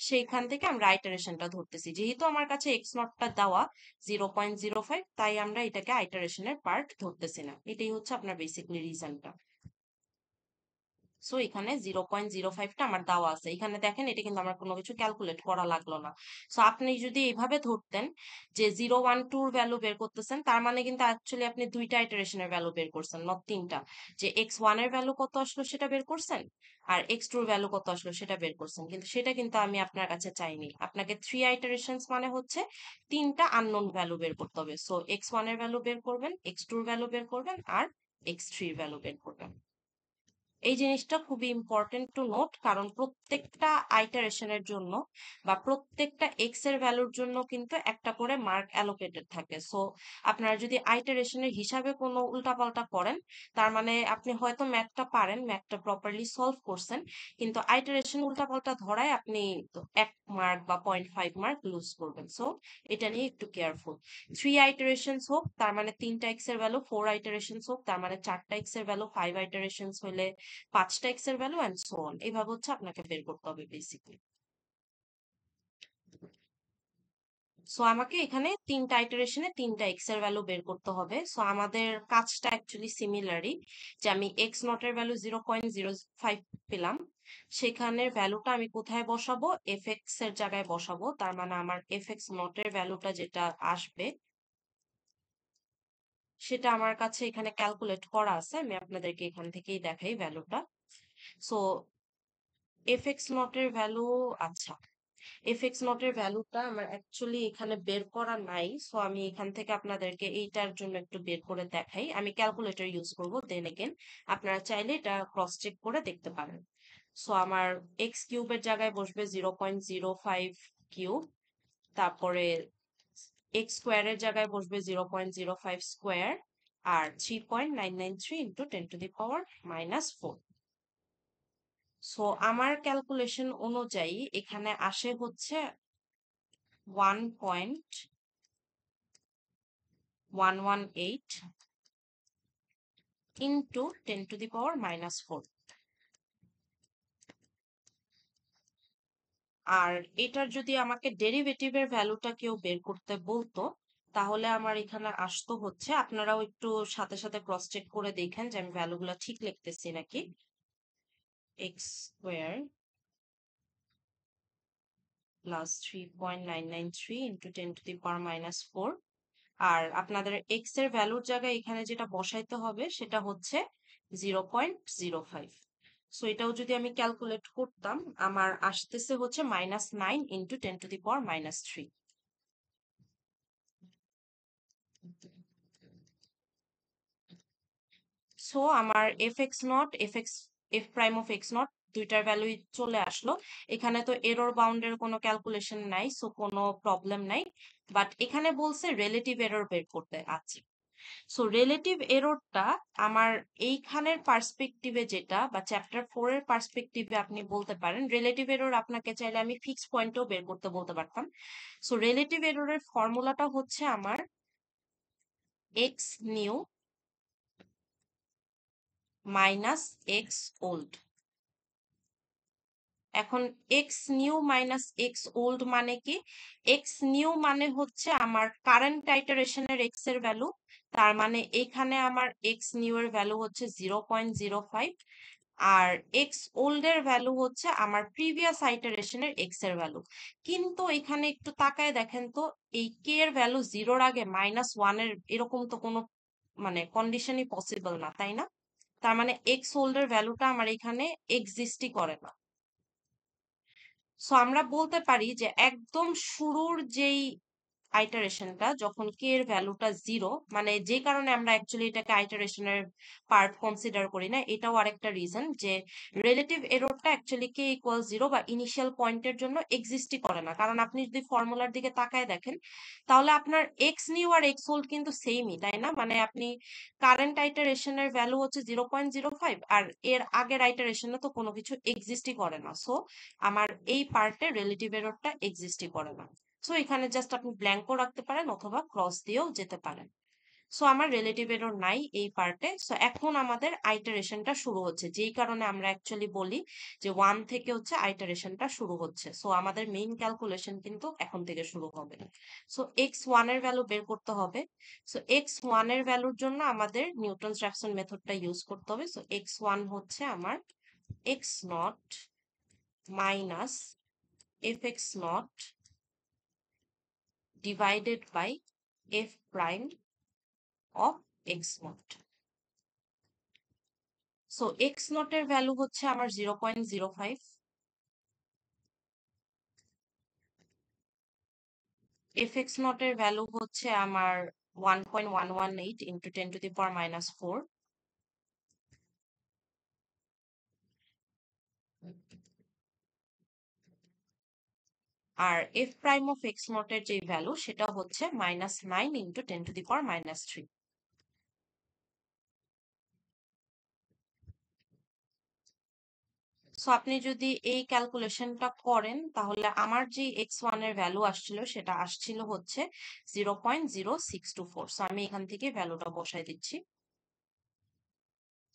[SPEAKER 1] সেইখান থেকে আমরা আইটারেশনটা ধরতেছি। যেহেতু আমার কাছে এক্স নটটা দেওয়া 0.05, তাই আমরা এটাকে আইটারেশনের পার্ট ধরতেছি না। এটাই হচ্ছে আপনার বেসিকলি রিজনটা। সো এখানে 0.05টা আমার দেওয়া আছে, এখানে দেখেন এটা কিন্তু আমার কোনো কিছু ক্যালকুলেট করা লাগলো না। সো আপনি যদি এইভাবে ধরতেন যে 0 1 2 ভ্যালু বের করতেছেন, তার মানে কিন্তু অ্যাকচুয়ালি আপনি দুইটা ইটারেশনের ভ্যালু বের করছেন, নট তিনটা। যে x1 এর ভ্যালু কত আসলো সেটা বের করছেন, আর x2 এর ভ্যালু কত আসলো সেটা বের করছেন, কিন্তু সেটা কিন্তু আমি আপনার কাছে চাইনি। আপনাকে থ্রি আইটারেশনস মানে হচ্ছে তিনটা আননোন ভ্যালু বের করতে হবে। সো x1 এর ভ্যালু বের করবেন, x2 এর ভ্যালু বের করবেন, আর x3 এর ভ্যালু বের করবেন। এই জিনিসটা খুবই ইম্পর্টেন্ট টু নোট, কারণ প্রত্যেকটা আইটারেশনের জন্য বা প্রত্যেকটা এক্স এর ভ্যালুর জন্য কিন্তু একটা করে মার্ক অ্যালোকেটেড থাকে। সো আপনারা যদি আইটারেশনের হিসাবে কোনো উল্টাপাল্টা করেন, তার মানে আপনি হয়তো ম্যাথটা পারেন, ম্যাথটা প্রপারলি সলভ করছেন, কিন্তু আইটারেশন উল্টাপাল্টা ধরায় আপনি তো 1 মার্ক বা 0.5 মার্ক লুজ করবেন। সো এটা নিয়ে একটু কেয়ারফুল। থ্রি আইটারেশনস হোক তার মানে তিনটা এক্স এর ভ্যালু, ফোর আইটারেশনস হোক তার মানে চারটা এক্স এর ভ্যালু, ফাইভ আইটারেশনস হলে পাঁচটা এক্স এর ভ্যালু, অ্যান্ড সো অন। এইভাবে হচ্ছে আপনাকে বের করতে হবে বেসিকলি। সো আমাকে এখানে তিনটা আইটারেশনে তিনটা এক্স এর ভ্যালু বের করতে হবে। সো আমাদের কাজটা অ্যাকচুয়ালি সিমিলারই, যে আমি এক্স নটের ভ্যালু 0.05 পেলাম, সেখানের ভ্যালুটা আমি কোথায় বসাবো, এফ এক্স এর জায়গায় বসাবো। তার মানে আমার এফ এক্স নটের ভ্যালুটা যেটা আসবে, সেটা আমার কাছে এখানে ক্যালকুলেট করা আছে, আমি আপনাদেরকে এখান থেকেই দেখাই ভ্যালুটা। সো এফ এক্স নটের ভ্যালু, আচ্ছা, এফ এক্স নটের ভ্যালুটা আমার অ্যাকচুয়ালি এখানে বের করা নাই, সো আমি এখান থেকে আপনাদেরকে এইটার জন্য একটু বের করে দেখাই। আমি ক্যালকুলেটর ইউজ করব, দেন এগেন আপনারা চাইলে এটা ক্রস চেক করে দেখতে পারেন। সো আমার এক্স কিউবের জায়গায় বসবে 0.05 কিউব, তারপরে এক্স স্কোয়ারের জায়গায় বসবে 0.05 স্কোয়ার, আর 3.993 ইন্টু 10⁻⁻⁴। সো আমার ক্যালকুলেশন অনুযায়ী এখানে আসে হচ্ছে 1.118 ইন্টু 10⁻⁻⁴। আর এটার যদি আমাকে ডেরিভেটিভের ভ্যালুটা কেউ বের করতে বলতো, তাহলে আমার এখানে আসতো হচ্ছে, আপনারাও একটু সাথে সাথে ক্রস চেক করে দেখেন যে আমি ভ্যালুগুলো ঠিক লিখতেছি নাকি। X square plus 3.993 into 10⁻⁻⁴। আর আপনাদের এক্স এর ভ্যালুর জায়গায় এখানে যেটা বসাইতে হবে সেটা হচ্ছে 0.05। সো এটাও যদি আমি ক্যালকুলেট করতাম, আমার আসতেছে হচ্ছে -9 ইন্টু 10⁻⁻3। সো আমার f prime of x not দুইটার ভ্যালুই চলে আসলো। এখানে তো এরর বাউন্ডের কোনো ক্যালকুলেশন নাই, সো কোনো প্রবলেম নাই। বাট এখানে বলছে রিলেটিভ এরর বের করতে আছে। সো রিলেটিভ এররটা আমার এইখানের পার্সপেক্টিভে যেটা, বা চ্যাপ্টার 4 এর পার্সপেক্টিভে আপনি বলতে পারেন, রিলেটিভ এরর আপনাকে চাইলে আমি ফিক্স পয়েন্টও বের করতে বলতে পারতাম। সো রিলেটিভ এররের ফর্মুলাটা হচ্ছে আমার x new minus x old. এখন x new minus x old মানে কি? এক্স নিউ মানে হচ্ছে আমার কারেন্ট আইটারেশনের এক্স এর ভ্যালু। তার মানে এখানে আমার এক্স নিউ এর ভ্যালু হচ্ছে 0.05, আর এক্স ওল্ড এর ভ্যালু হচ্ছে আমার প্রিভিয়াস আইটারেশনের এক্স এর ভ্যালু। কিন্তু এখানে একটু তাকায় দেখেন তো, এই কে এর ভ্যালু জিরোর আগে -1 এর এরকম তো কোনো মানে কন্ডিশনই পসিবল না, তাই না? তার মানে এক্স ওল্ড এর ভ্যালুটা আমার এখানে এক্সিস্টই করে না। সো আমরা বলতে পারি যে একদম শুরুর যেই আইটারেশনটা, যখন কে এর ভ্যালুটা 0, মানে যে কারণে আমরা অ্যাকচুয়ালি এটাকে আইটারেশনের পার্ট কনসিডার করি না, এটাও আরেকটা রিজন যে রিলেটিভ এররটা অ্যাকচুয়ালি কে ইকুয়াল 0 বা ইনিশিয়াল পয়েন্টের জন্য এক্সিস্টই করে না। কারণ আপনি যদি ফর্মুলার দিকে তাকায় দেখেন, তাহলে আপনার এক্স নিউ আর এক্স ওল্ড কিন্তু সেমই, তাই না? মানে আপনি কারেন্ট আইটারেশনের ভ্যালু হচ্ছে 0.05, আর এর আগের আইটারেশনে তো কোনো কিছু এক্সিস্টই করে না। সো আমার এই পার্টে রিলেটিভ এররটা এক্সিস্টই করে না। সো এখানে জাস্ট আপনি ব্ল্যাঙ্কও রাখতে পারেন অথবা ক্রস দিয়েও যেতে পারেন। সো আমার রিলেটিভ এরর নাই এই পার্টে। সো এখন আমাদের আইটারেশনটা শুরু হচ্ছে, যেই কারণে আমরা অ্যাকচুয়ালি বলি যে 1 থেকে হচ্ছে আইটারেশনটা শুরু হচ্ছে। সো আমাদের মেইন ক্যালকুলেশন কিন্তু এখন থেকে শুরু হবে। সো x1 এর ভ্যালু বের করতে হবে। সো x1 এর ভ্যালুর জন্য আমাদের নিউটনস র্যাফসন মেথডটা ইউজ করতে হবে। সো x1 হচ্ছে আমার x naught minus fx not divided by f prime of x naught. So x naught এর ভ্যালু হচ্ছে আমার 0.05, fx naught এর ভ্যালু হচ্ছে আমার 1.118 into 10⁻⁻⁴, R f prime of x naught এর যে ভ্যালু সেটা হচ্ছে -9 into 10⁻⁻3। সো আপনি যদি এই ক্যালকুলেশনটা করেন, তাহলে আমার যে x1 এর ভ্যালু আসছিল সেটা আসছিল হচ্ছে 0.0624। সো আমি এখান থেকে ভ্যালুটা বসাই দিচ্ছি।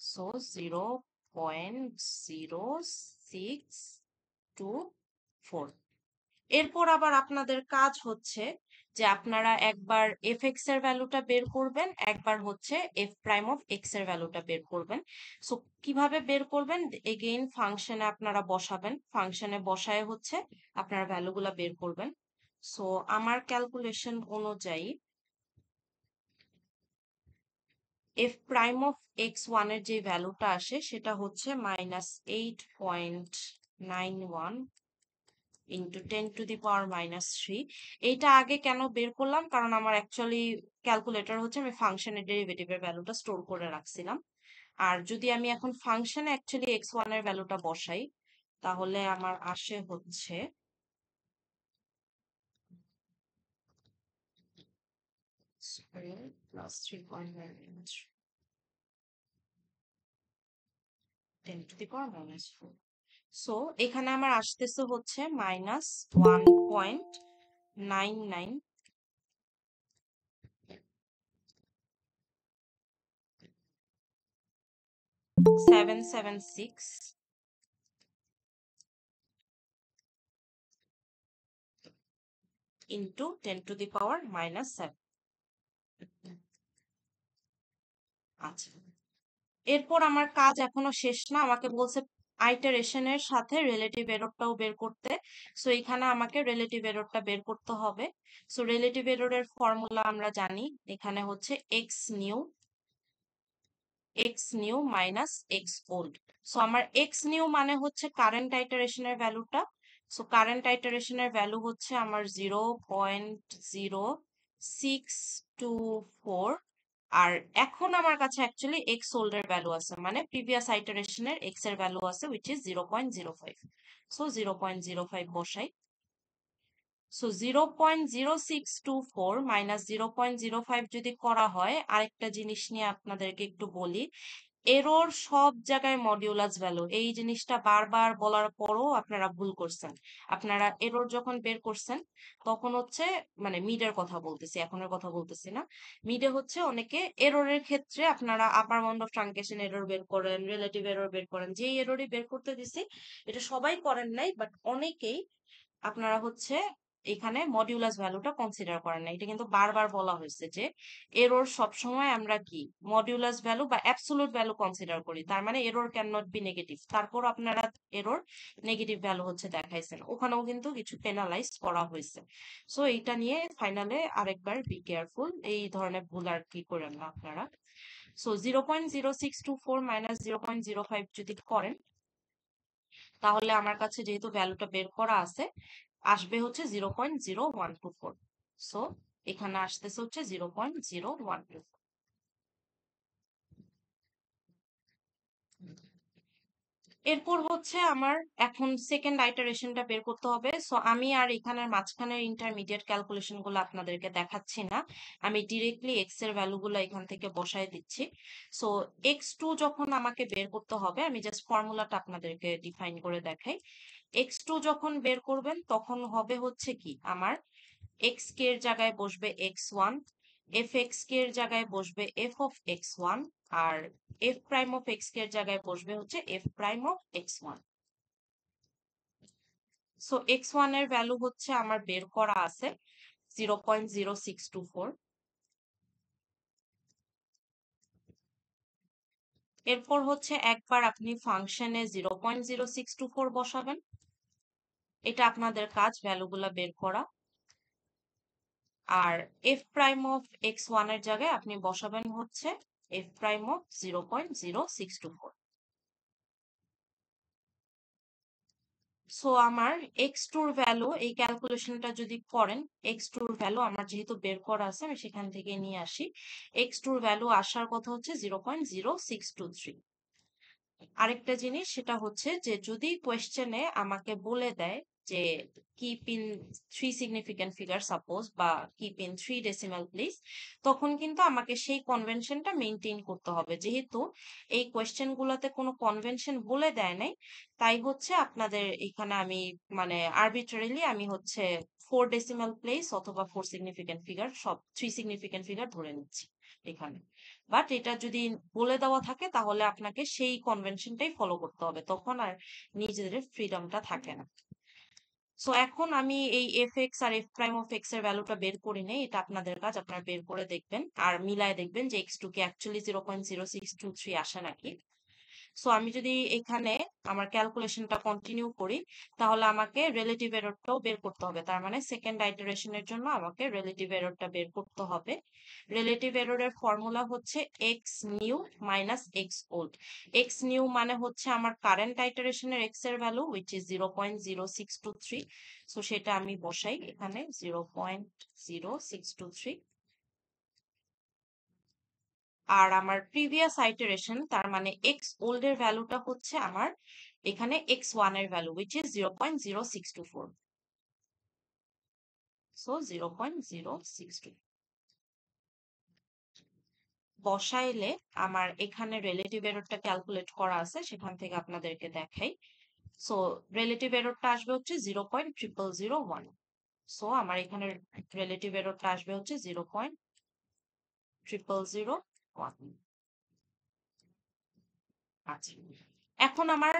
[SPEAKER 1] সো 0.0624। এরপর আবার আপনাদের কাজ হচ্ছে যে আপনারা একবার fx এর ভ্যালুটা বের করবেন, একবার হচ্ছে f প্রাইম অফ x এর ভ্যালুটা বের করবেন। সো কিভাবে বের করবেন? এগেইন ফাংশনে আপনারা বসাবেন, ফাংশনে বসায় হচ্ছে আপনারা ভ্যালুগুলা বের করবেন। সো আমার ক্যালকুলেশন অনুযায়ী f প্রাইম অফ x1 এর যে ভ্যালুটা আসে সেটা হচ্ছে -8.91 ইন্টু 10⁻⁻3। এইটা আগে কেন বের করলাম? কারণ আমার অ্যাকচুয়ালি ক্যালকুলেটর হচ্ছে আমি ফাংশনের ডেরিভেটিভের ভ্যালুটা স্টোর করে রাখছিলাম। আর যদি আমি এখন ফাংশনে অ্যাকচুয়ালি x1 এর ভ্যালুটা বসাই, তাহলে আমার আসে হচ্ছে square plus 3.9 10 to the power minus 4. So এখানে আমার আসতেছে হচ্ছে minus 1.99776 into 10 to the power minus 7. আচ্ছা, এরপর আমার কাজ এখনো শেষ না, আমাকে বলছে আইটারেশনের সাথে রিলেটিভ এররটাও বের করতে। সো এখানে আমাকে রিলেটিভ এররটা বের করতে হবে। সো রিলেটিভ এররের ফর্মুলা আমরা জানি, এখানে হচ্ছে x new minus x old. So আমার এক্স নিউ মানে হচ্ছে কারেন্ট আইটারেশনের ভ্যালুটা। সো কারেন্ট আইটারেশনের ভ্যালু হচ্ছে আমার 0.0624। আর এখন আমার কাছে অ্যাকচুয়ালি এক্স ওল্ড এর ভ্যালু আছে, মানে প্রিভিয়াস আইটারেশনের এক্স এর ভ্যালু আছে, উইচ ইজ 0.05। সো 0.05 বসাই। সো 0.0624 মাইনাস 0.05 যদি করা হয়, আরেকটা জিনিস নিয়ে আপনাদেরকে একটু বলি। এরর সব জায়গায় মডিউলাস ভ্যালু, এই জিনিসটা বারবার বলার পরও আপনারা ভুল করছেন। আপনারা এরর যখন বের করছেন তখন হচ্ছে, মানে মিডের কথা বলতেছি, এখনের কথা বলতেছি না। মিডে হচ্ছে অনেকে এররের ক্ষেত্রে আপনারা আপার বাউন্ড অফ ট্রাঙ্কেশন এরর বের করেন, রিলেটিভ এরর বের করেন, যেই এররই বের করতে দিছি এটা সবাই করেন নাই, বাট অনেকেই আপনারা হচ্ছে এখানে মডিউলাস ভ্যালুটা কনসিডার করেন না। এটা কিন্তু বারবার বলা হয়েছে যে এরর সবসময় আমরা কি মডিউলাস ভ্যালু বা অ্যাবসোলুট ভ্যালু কনসিডার করি, তার মানে error can not be negative. তারপর আপনারা এরর নেগেটিভ ভ্যালু হচ্ছে দেখাইছেন, ওখানেও কিন্তু কিছু পেনালাইজ করা হয়েছে। সো এইটা নিয়ে ফাইনালে আরেকবার বি কেয়ারফুল, এই ধরনের ভুল আর কি করেন না আপনারা। সো 0.0624 মাইনাস 0.05 যদি করেন, তাহলে আমার কাছে যেহেতু ভ্যালুটা বের করা আছে, আসবে হচ্ছে 0.0124। সো এখানে আসতেছে হচ্ছে 0.0124। এরপর হচ্ছে আমার এখন সেকেন্ড আইটারেশনটা বের করতে হবে। সো আমি আর এখানের মাঝখানের ইন্টারমিডিয়েট ক্যালকুলেশন গুলো আপনাদেরকে দেখাচ্ছি না, আমি ডিরেক্টলি এক্স এর ভ্যালুগুলো এখান থেকে বসায় দিচ্ছি। সো x2 যখন আমাকে বের করতে হবে, আমি জাস্ট ফর্মুলাটা আপনাদেরকে ডিফাইন করে দেখাই। x2 যখন বের করবেন তখন হবে হচ্ছে কি, আমার এক্স কে এর জায়গায় বসবে x1, এফ এক্স কে এর জায়গায় বসবে এফ অফ x1, আর f prime of x k এর জায়গায় বসবে হচ্ছে f prime of x1। So x1 এর ভ্যালু হচ্ছে আমার বের করা আছে 0.0624। এরপর হচ্ছে একবার আপনি ফাংশনে 0.0624 বসাবেন, এটা আপনাদের কাজ ভ্যালুগুলা বের করা। আর এফ প্রাইম অফ x1 এর জায়গায় আপনি বসাবেন হচ্ছে এফ প্রাইম অফ 0.0624। সো আমার x2 এর ভ্যালু, এই ক্যালকুলেশনটা যদি করেন, x2 এর ভ্যালু আমার যেহেতু বের করা আছে আমি সেখান থেকে নিয়ে আসি। x2 এর ভ্যালু আসার কথা হচ্ছে 0.0623। আরেকটা জিনিস সেটা হচ্ছে যে যদি কোয়েশ্চেনে আমাকে বলে দেয় যে keep in three significant figure suppose, বা কিপ ইন 3 ডেসিমাল প্লেস, তখন কিন্তু আমাকে সেই কনভেনশনটা মেনটেন করতে হবে। যেহেতু এই কোয়েশ্চেন গুলোতে কোনো কনভেনশন বলে দেয় নাই, তাই হচ্ছে আপনাদের এখানে আমি মানে আরবিট্রারিলি আমি হচ্ছে 4 ডেসিমাল প্লেস অথবা 4 সিগনিফিক্যান্ট ফিগার, সব 3 সিগনিফিক্যান্ট ফিগার ধরে নিচ্ছি এখানে। বাট এটা যদি বলে দেওয়া থাকে তাহলে আপনাকে সেই কনভেনশনটাই ফলো করতে হবে, তখন আর নিজেদের ফ্রিডমটা থাকে না। সো এখন আমি এই এফ এক্স আর এফ প্রাইম অফ এক্স এর ভ্যালুটা বের করি নেই, এটা আপনাদের কাজ, আপনারা বের করে দেখবেন আর মিলায় দেখবেন যে এক্স টু কে অ্যাকচুয়ালি 0.0623 আসে নাকি। সো আমি যদি এখানে আমার ক্যালকুলেশনটা কন্টিনিউ করি, তাহলে আমাকে রিলেটিভ এররটাও বের করতে হবে। তার মানে সেকেন্ড আইটারেশনের জন্য আমাকে রিলেটিভ এররটা বের করতে হবে। রিলেটিভ এররের ফর্মুলা হচ্ছে x new minus x old. X new মানে হচ্ছে আমার কারেন্ট আইটারেশনের এক্স এর ভ্যালু, উইচ ইজ 0.0623। সো সেটা আমি বসাই এখানে 0.0623। আর আমার প্রিভিয়াস আইটারেশন, তার মানে এক্স ওল্ড এর ভ্যালুটা হচ্ছে আমার এখানে x1 এর ভ্যালু, উইচ ইজ 0.0624। সো 0.0624। বসাইলে আমার এখানে রিলেটিভ এররটা ক্যালকুলেট করা আছে, সেখান থেকে আপনাদেরকে দেখাই। সো রিলেটিভ এররটা আসবে হচ্ছে 0.0001। সো আমার এখানে রিলেটিভ এররটা আসবে হচ্ছে 0.0001। আচ্ছা, এখন আমার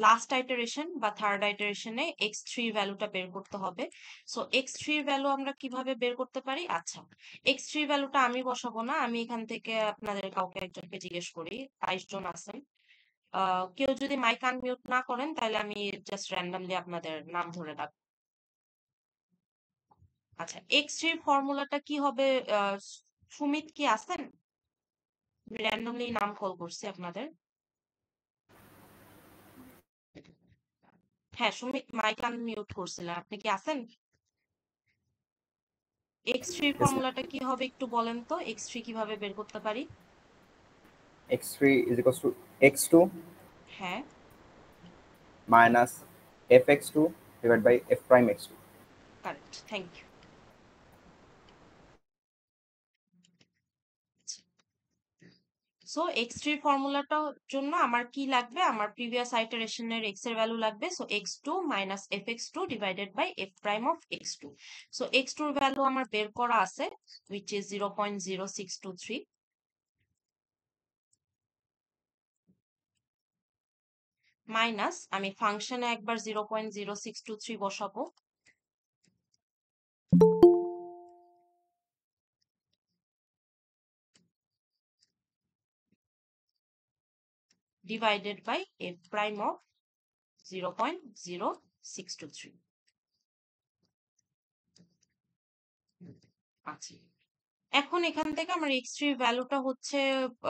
[SPEAKER 1] লাস্ট আইটারেশন বা থার্ড আইটারেশনে x3 ভ্যালুটা বের করতে হবে। সো x3 ভ্যালু আমরা কিভাবে বের করতে পারি? আচ্ছা, x3 ভ্যালুটা আমি বসাবো না, আমি এখান থেকে আপনাদের কাউকে একজনকে জিজ্ঞেস করি। 22 জন আছেন। কেউ যদি মাইক আনমিউট না করেন তাহলে আমি জাস্ট র্যান্ডমলি আপনাদের নাম ধরে রাখবো। আচ্ছা, x3 ফর্মুলাটা কি হবে? সুমিত কি আছেন? র্যান্ডমলি নাম কল করছি আপনাদের। হ্যাঁ, সুমিত মাইক আনমিউট করছিলেন, আপনি কি আছেন? x3
[SPEAKER 2] Yes, ma'am.
[SPEAKER 1] ফর্মুলাটা কি হবে একটু বলেন তো, x3 কিভাবে বের করতে পারি?
[SPEAKER 2] X3 is equals to x2
[SPEAKER 1] হ্যাঁ,
[SPEAKER 2] minus fx2 divided by f prime x2.
[SPEAKER 1] Correct, thank you. So x3 ফর্মুলাটার জন্য আমার কি লাগবে? আমার প্রিভিয়াস আইটারেশনের x এর ভ্যালু লাগবে। So x2 minus fx2 divided by f prime of x2। So x2 এর ভ্যালু আমার বের করা আছে, which is 0.0623 মাইনাস আমি ফাংশনে একবার 0.0623 বসাবো, divided by f prime of 0.0623। আচ্ছা, এখন এখান থেকে আমার x3 ভ্যালুটা হচ্ছে,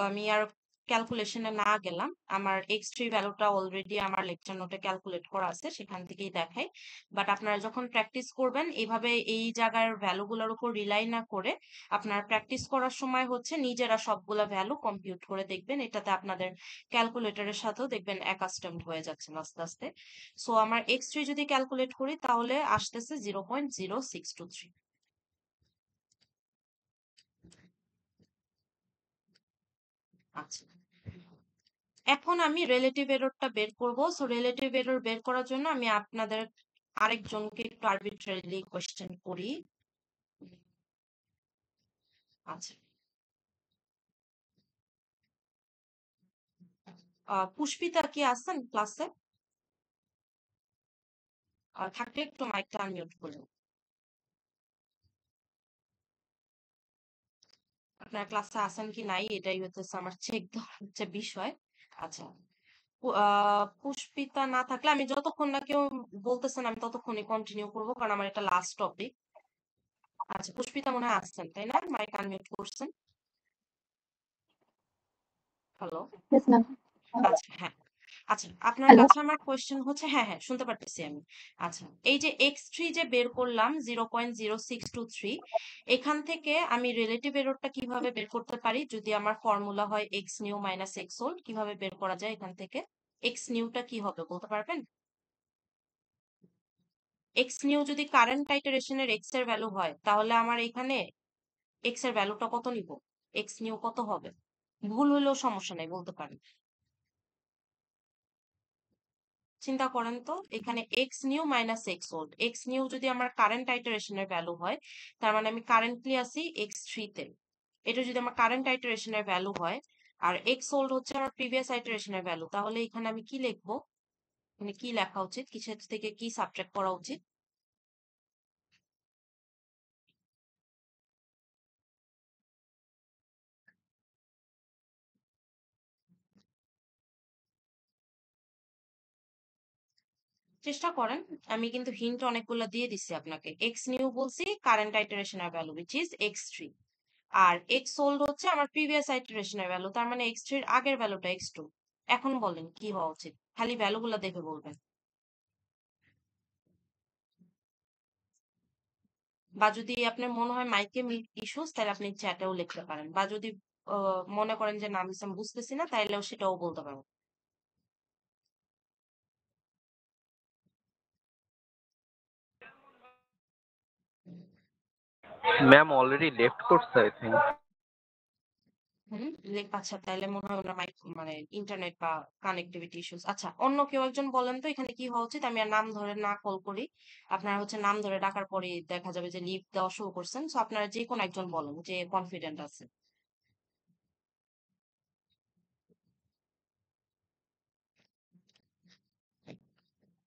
[SPEAKER 1] আমি আর ক্যালকুলেশনে না গেলাম, আমার x3 ভ্যালুটা অলরেডি আমার লেকচার নোটে ক্যালকুলেট করা আছে, সেখান থেকেই দেখাই। বাট আপনারা যখন প্র্যাকটিস করবেন এইভাবে এই জায়গার ভ্যালুগুলোর উপর রিলাই না করে আপনারা প্র্যাকটিস করার সময় হচ্ছে নিজেরা সবগুলা ভ্যালু কম্পিউট করে দেখবেন, এটাতে আপনাদের ক্যালকুলেটরের সাথেও দেখবেন অ্যাকাস্টমড হয়ে যাচ্ছে আস্তে আস্তে। সো আমার x3 যদি ক্যালকুলেট করি তাহলে আসতেছে 0.0623। আচ্ছা, এখন আমি রিলেটিভ এররটা বের করব। সো রিলেটিভ এরর বের করার জন্য আমি আপনাদের আরেকজনকে একটু আরবিট্রারিলি কোয়েশ্চেন করি। আচ্ছা, পুষ্পিতা কি আছেন ক্লাসে? থাকলে একটু মাইকটা আনমিউট করুন। আপনার ক্লাসে আছেন কি নাই এটাই হচ্ছে আমার চেক দেওয়ার হচ্ছে বিষয়। আচ্ছা, পুষ্পিতা না থাকলে আমি যতক্ষণ না কেউ বলতেছেন আমি ততক্ষণই কন্টিনিউ করবো, কারণ আমার এটা লাস্ট টপিক। আচ্ছা, পুষ্পিতা মনে হয় আসছেন তাই না? মাইক আনমিউট করছেন। হ্যালো।
[SPEAKER 3] Yes, ma'am.
[SPEAKER 1] আচ্ছা, হ্যাঁ। আচ্ছা, আপনার
[SPEAKER 3] Hello.
[SPEAKER 1] কাছে আমার কোয়েশ্চেন হচ্ছে, হ্যাঁ হ্যাঁ শুনতে পারতেছি আমি। আচ্ছা, এই যে x3 যে বের করলাম 0.0623, এখান থেকে আমি রিলেটিভ এররটা কিভাবে বের করতে পারি? যদি আমার ফর্মুলা হয় x নিউ মাইনাস x হোল, কিভাবে বের করা যায় এখান থেকে? x নিউটা কি হবে বলতে পারবেন? x নিউ যদি কারেন্ট আইটারেশনের x এর ভ্যালু হয় তাহলে আমার এখানে x এর ভ্যালুটা কত নিব? x নিউ কত হবে? ভুল হলেও সমস্যা নাই, বলতে পারেন। চিন্তা করেন তো, এখানে x new minus x old, x new যদি আমার কারেন্ট আইটারেশনের ভ্যালু হয় তার মানে আমি কারেন্টলি আছি x3 তে। এটা যদি আমার কারেন্ট আইটারেশনের ভ্যালু হয় আর x ওল্ড হচ্ছে আমার প্রিভিয়াস আইটারেশনের ভ্যালু, তাহলে এখানে আমি কি লিখবো? মানে কি লেখা উচিত, কিসের থেকে কি সাবট্রাক্ট করা উচিত? চেষ্টা করেন, আমি কিন্তু হিন্ট অনেকগুলো দিয়ে দিচ্ছি আপনাকে। x নিউ বলছি কারেন্ট আইটারেশনের ভ্যালু which is x3, আর x ওল্ড হচ্ছে আমার প্রিভিয়াস আইটারেশনের ভ্যালু, তার মানে x3 এর আগের ভ্যালুটা x2। এখন বলেন কি হওয়া উচিত, খালি ভ্যালুগুলো দেখে বলবেন। বা যদি আপনার মনে হয় মাইকে ইস্যুস তাহলে আপনি চ্যাটেও লিখতে পারেন, বা যদি মনে করেন যে না আমি বুঝতেছি না তাইলেও সেটাও বলতে পারেন।
[SPEAKER 4] Ma'am already left course, I think.
[SPEAKER 1] আচ্ছা, তাহলে মনে হয় ওনার মাইক মানে ইন্টারনেট বা কানেক্টিভিটি ইস্যুস। আচ্ছা, অন্য কেউ একজন বলেন তো এখানে কি হওয়া উচিত? আমি আর নাম ধরে না কল করি। আপনারা হচ্ছে নাম ধরে ডাকার পরে দেখা যাবে যে লিভ দেওয়া শুরু করছেন। সো আপনারা যে কোনো একজন বলেন যে কনফিডেন্ট আছে,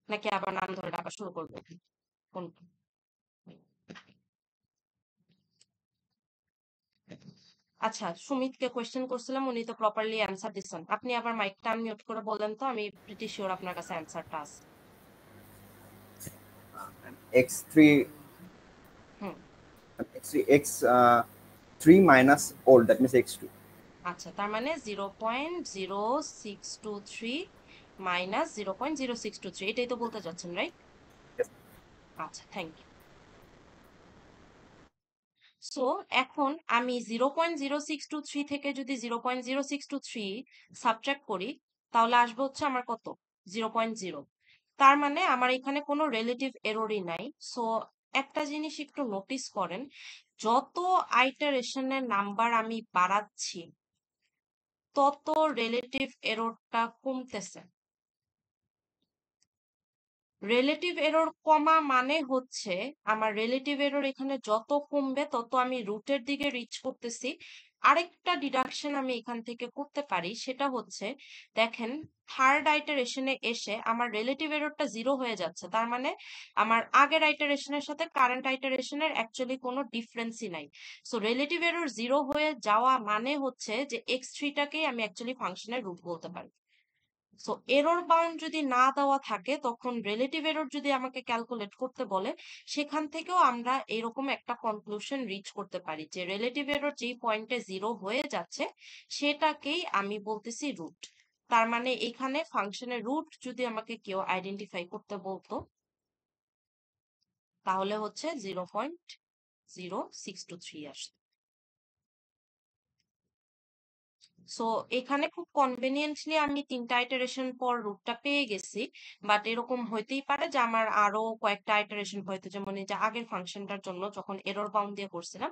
[SPEAKER 1] নাকি আবার নাম ধরে ডাকা শুরু করবে? কোন? আচ্ছা, সুমিতকে কোয়েশ্চেন করছিলাম, উনি তো প্রপারলি অ্যান্সার দিচ্ছেন। আপনি আবার মাইকটা মিউট করে বলেন তো, আমি প্রিটি শিওর আপনার কাছে অ্যান্সারটা আছে।
[SPEAKER 2] x3
[SPEAKER 1] hmm.
[SPEAKER 2] x3 minus old, that means x2.
[SPEAKER 1] আচ্ছা, তার মানে 0.0623 মাইনাস 0.0623, এটাই তো বলতে চাচ্ছেন, রাইট?
[SPEAKER 2] Yes.
[SPEAKER 1] আচ্ছা, থ্যাংক ইউ। সো এখন আমি 0.0623 থেকে যদি 0.0623 সাবট্রাক্ট করি, তাহলে আসবে হচ্ছে আমার কত? 0.0। তার মানে আমার এখানে কোনো রিলেটিভ এররই নাই। সো একটা জিনিস একটু নোটিস করেন, যত আইটারেশনের নাম্বার আমি বাড়াচ্ছি তত রিলেটিভ এররটা কমতেছে। রিলেটিভ এরর কমা মানে হচ্ছে আমার রিলেটিভ এরর এখানে যত কমবে তত আমি রুটের দিকে রিচ করতেছি। আরেকটা ডিডাকশন আমি এখান থেকে করতে পারি, সেটা হচ্ছে দেখেন, থার্ড আইটারেশনে এসে আমার রিলেটিভ এররটা জিরো হয়ে যাচ্ছে। তার মানে আমার আগের আইটারেশনের সাথে কারেন্ট আইটারেশনের অ্যাকচুয়ালি কোনো ডিফারেন্সই নাই। সো রিলেটিভ এরর জিরো হয়ে যাওয়া মানে হচ্ছে যে x3টাকেই আমি অ্যাকচুয়ালি ফাংশনের রুট বলতে পারি। সো এরর বাউন্ড যদি না দেওয়া থাকে, তখন রিলেটিভ এরর যদি আমাকে ক্যালকুলেট করতে বলে, সেখান থেকেও আমরা এরকম একটা কনক্লুশন রিচ করতে পারি যে রিলেটিভ এরর যেই পয়েন্টে জিরো হয়ে যাচ্ছে সেটাকেই আমি বলতেছি রুট। তার মানে এখানে ফাংশনের রুট যদি আমাকে কেউ আইডেন্টিফাই করতে বলতো, তাহলে হচ্ছে 0.0623 আসতো। সো এখানে খুব কনভেনিয়েন্টলি আমি 3টা আইটারেশন পর রুটটা পেয়ে গেছি। বাট এরকম হইতেই পারে যে আমার আরো কয়েকটা আইটারেশন হয়তো, যেমন এই যে আগের ফাংশনটার জন্য যখন এরর বাউন্ড দিয়ে করছিলাম,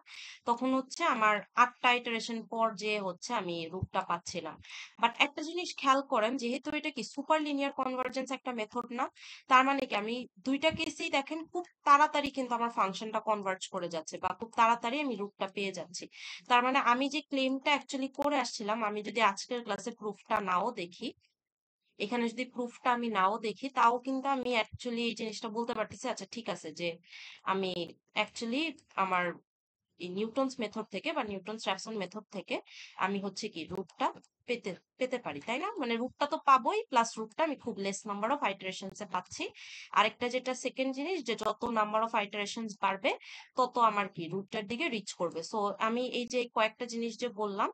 [SPEAKER 1] তখন হচ্ছে আমার 8টা আইটারেশন পর যে হচ্ছে আমি রুটটা পাচ্ছিলাম। বাট একটা জিনিস খেয়াল করেন, যেহেতু এটা কি সুপার লিনিয়ার কনভার্জেন্স একটা মেথড না, তার মানে কি আমি দুইটা কেসেই দেখেন খুব তাড়াতাড়ি কিন্তু আমার ফাংশনটা কনভার্জ করে যাচ্ছে বা খুব তাড়াতাড়ি আমি রুটটা পেয়ে যাচ্ছি। তার মানে আমি যে ক্লেমটা অ্যাকচুয়ালি করে আসছিলাম, আমি যদি আজকের ক্লাসে প্রুফটা নাও দেখি, এখানে যদি প্রুফটা আমি নাও দেখি, তাও কিন্তু আমি অ্যাকচুয়ালি এই জিনিসটা বলতে পারতেছি, আচ্ছা ঠিক আছে, যে আমি অ্যাকচুয়ালি আমার এই নিউটনস মেথড থেকে বা নিউটনস র্যাফসন মেথড থেকে আমি হচ্ছে কি রুটটা পেতে পেতে পারি, তাই না? মানে রুটটা তো পাবোই, প্লাস রুটটা আমি খুব লেস নাম্বার অফ আইটারেশনস এ পাচ্ছি। আরেকটা যেটা সেকেন্ড জিনিস, যে যত নাম্বার অফ আইটারেশনস বাড়বে তত আমার কি রুটটার দিকে রিচ করবে। সো আমি এই যে কয়েকটা জিনিস যে বললাম,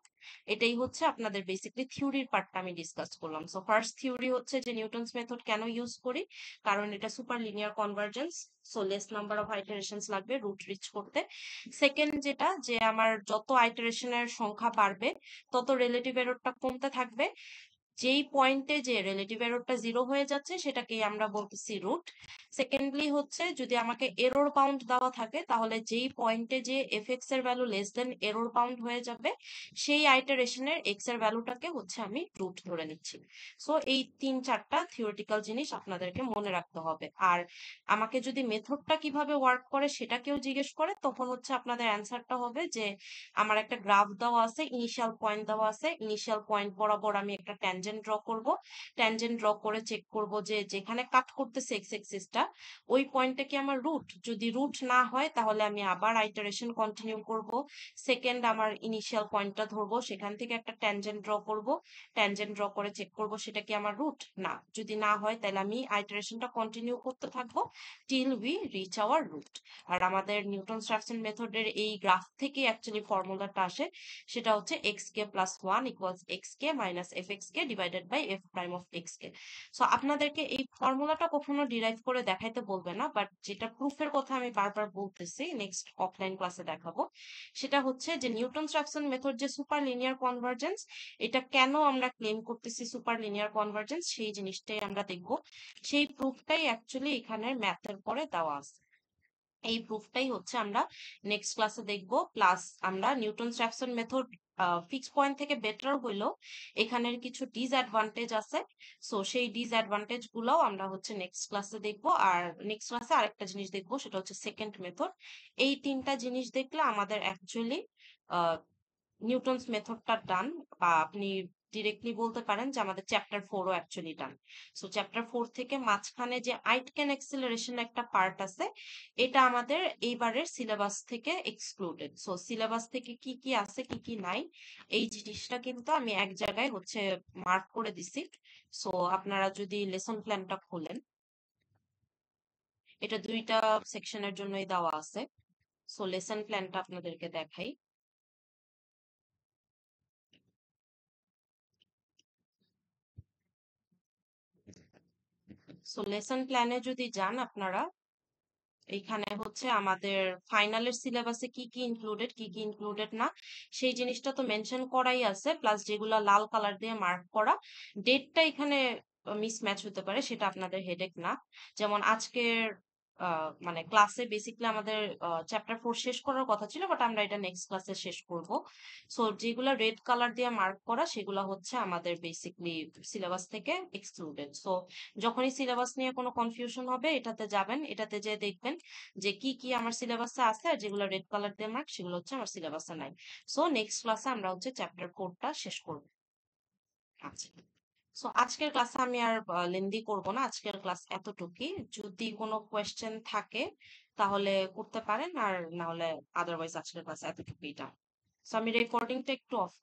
[SPEAKER 1] এটাই হচ্ছে আপনাদের বেসিকলি থিওরির পার্টটা আমি ডিসকাস করলাম। সো ফার্স্ট থিওরি হচ্ছে যে নিউটনস মেথড কেন ইউজ করি, কারণ এটা super linear convergence. So less number of iterations লাগবে রুট রিচ করতে। সেকেন্ড যেটা, যে আমার যত আইটারেশনের সংখ্যা বাড়বে তত রিলেটিভ এররটা কমতে থাকবে। যেই পয়েন্টে যে রিলেটিভ এররটা জিরো হয়ে যাচ্ছে সেটাকেই আমরা বলতেছি রুট। সেকেন্ডলি হচ্ছে যদি আমাকে এরর বাউন্ড দেওয়া থাকে, তাহলে যেই পয়েন্টে যে এফ এক্স এর value less than error bound হয়ে যাবে, সেই আইটারেশনের এক্স এর ভ্যালুটাকে হচ্ছে আমি রুট ধরে নিচ্ছি। সো এই 3-4টা থিওরিটিক্যাল জিনিস আপনাদেরকে মনে রাখতে হবে। আর আমাকে যদি মেথডটা কিভাবে ওয়ার্ক করে সেটা কেউ জিজ্ঞেস করে, তখন হচ্ছে আপনাদের অ্যান্সারটা হবে যে আমার একটা গ্রাফ দেওয়া আছে, ইনিশিয়াল পয়েন্ট দেওয়া আছে, ইনিশিয়াল পয়েন্ট বরাবর আমি একটা ট্যানজেন্ট ড্র করব। ট্যানজেন্ট ড্র করে চেক করব যে যেখানে কাট করতেছে এক্স এক্সিসটা, ওই পয়েন্টটা কি আমার রুট। যদি রুট না হয় তাহলে আমি আবার আইটারেশন কন্টিনিউ করব। সেকেন্ড আমার ইনিশিয়াল পয়েন্টটা ধরবো, সেখান থেকে একটা ট্যানজেন্ট ড্র করব। ট্যানজেন্ট ড্র করে চেক করব সেটা কি আমার রুট। না, যদি না হয় তাহলে আমি আইটারেশনটা কন্টিনিউ করতে থাকবো till we reach our root. আর আমাদের নিউটন রাফসন মেথডের এই গ্রাফ থেকে অ্যাকচুয়ালি ফর্মুলাটা আসে, সেটা হচ্ছে x k plus one equals x k minus f x k divided by f prime of x k. So আপনাদেরকে এই ফর্মুলাটা কখনো ডিরাইভ করে দেখাইতে বলবে না, বাট যেটা প্রুফের কথা আমি বারবার বলতেছি, নেক্সট অফলাইন ক্লাসে দেখাবো, সেটা হচ্ছে যে নিউটন রাফসন মেথড যে সুপার লিনিয়ার কনভার্জেন্স, এটা কেন আমরা ক্লেম করতেছি সুপার লিনিয়ার কনভার্জেন্স, সেই জিনিসটাই আমরা দেখবো। সেই প্রুফটাই অ্যাকচুয়ালি এখানে ম্যাথের পরে দেওয়া আছে। এই প্রুফটাই হচ্ছে আমরা নেক্সট ক্লাসে দেখব। প্লাস আমরা নিউটন র্যাফসন মেথড ফিক্স পয়েন্ট থেকে বেটার হইলেও এখানের কিছু ডিসঅ্যাডভান্টেজ আছে। সো সেই ডিসঅ্যাডভান্টেজ গুলোও আমরা হচ্ছে নেক্সট ক্লাসে দেখব। আর নেক্সট ক্লাসে আরেকটা জিনিস দেখবো, সেটা হচ্ছে সেকেন্ড মেথড। এই তিনটা জিনিস দেখলে আমাদের অ্যাকচুয়ালি নিউটনস মেথডটা ডান, বা আপনি ডিরেক্টলি বলতে পারেন যে আমাদের চ্যাপ্টার 4ও অ্যাকচুয়ালি ডান। সো চ্যাপ্টার 4 থেকে মাঝখানে যে আইটকেন অ্যাক্সিলারেশন একটা পার্ট আছে, এটা আমাদের এইবারের সিলেবাস থেকে এক্সক্লুডেড। সো সিলেবাস থেকে কি কি আছে কি কি নাই, এই জিনিসটা কিন্তু আমি এক জায়গায় হচ্ছে মার্ক করে দিছি। সো আপনারা যদি লেসন প্ল্যানটা খোলেন, এটা দুইটা সেকশনের জন্যই দেওয়া আছে। সো লেসন প্ল্যানটা আপনাদেরকে দেখাই। সো লেসন প্ল্যানে যদি যান আপনারা, এইখানে হচ্ছে আমাদের ফাইনালের সিলেবাসে কি কি ইনক্লুডেড কি কি ইনক্লুডেড না, সেই জিনিসটা তো মেনশন করাই আছে। প্লাস যেগুলা লাল কালার দিয়ে মার্ক করা, ডেটটা এখানে মিসম্যাচ হতে পারে, সেটা আপনাদের হেডেক না। যেমন আজকের মানে ক্লাসে বেসিকলি আমাদের চ্যাপ্টার 4 শেষ করার কথা ছিল, বাট আমরা এটা নেক্সট ক্লাসে শেষ করব। সো যেগুলা রেড কালার দিয়ে মার্ক করা, সেগুলা হচ্ছে আমাদের বেসিকলি সিলেবাস থেকে এক্সক্লুডেড। সো যখনই সিলেবাস নিয়ে কোনো কনফিউশন হবে, এটাতে যাবেন, এটাতে যে দেখবেন যে কি কি আমার সিলেবাসে আছে, আর যেগুলো রেড কালার দিয়ে মার্ক সেগুলো হচ্ছে আমার সিলেবাসে নাই। সো নেক্সট ক্লাসে আমরা হচ্ছে চ্যাপ্টার 4টা শেষ করব। আচ্ছা, সো আজকের ক্লাসে আমি আর লেন্দি করব না, আজকের ক্লাস এতটুকুই। যদি কোনো কোয়েশ্চেন থাকে তাহলে করতে পারেন, আর না হলে আদারওয়াইজ আজকের ক্লাস এতটুকুই। সো আমি রেকর্ডিংটা একটু অফ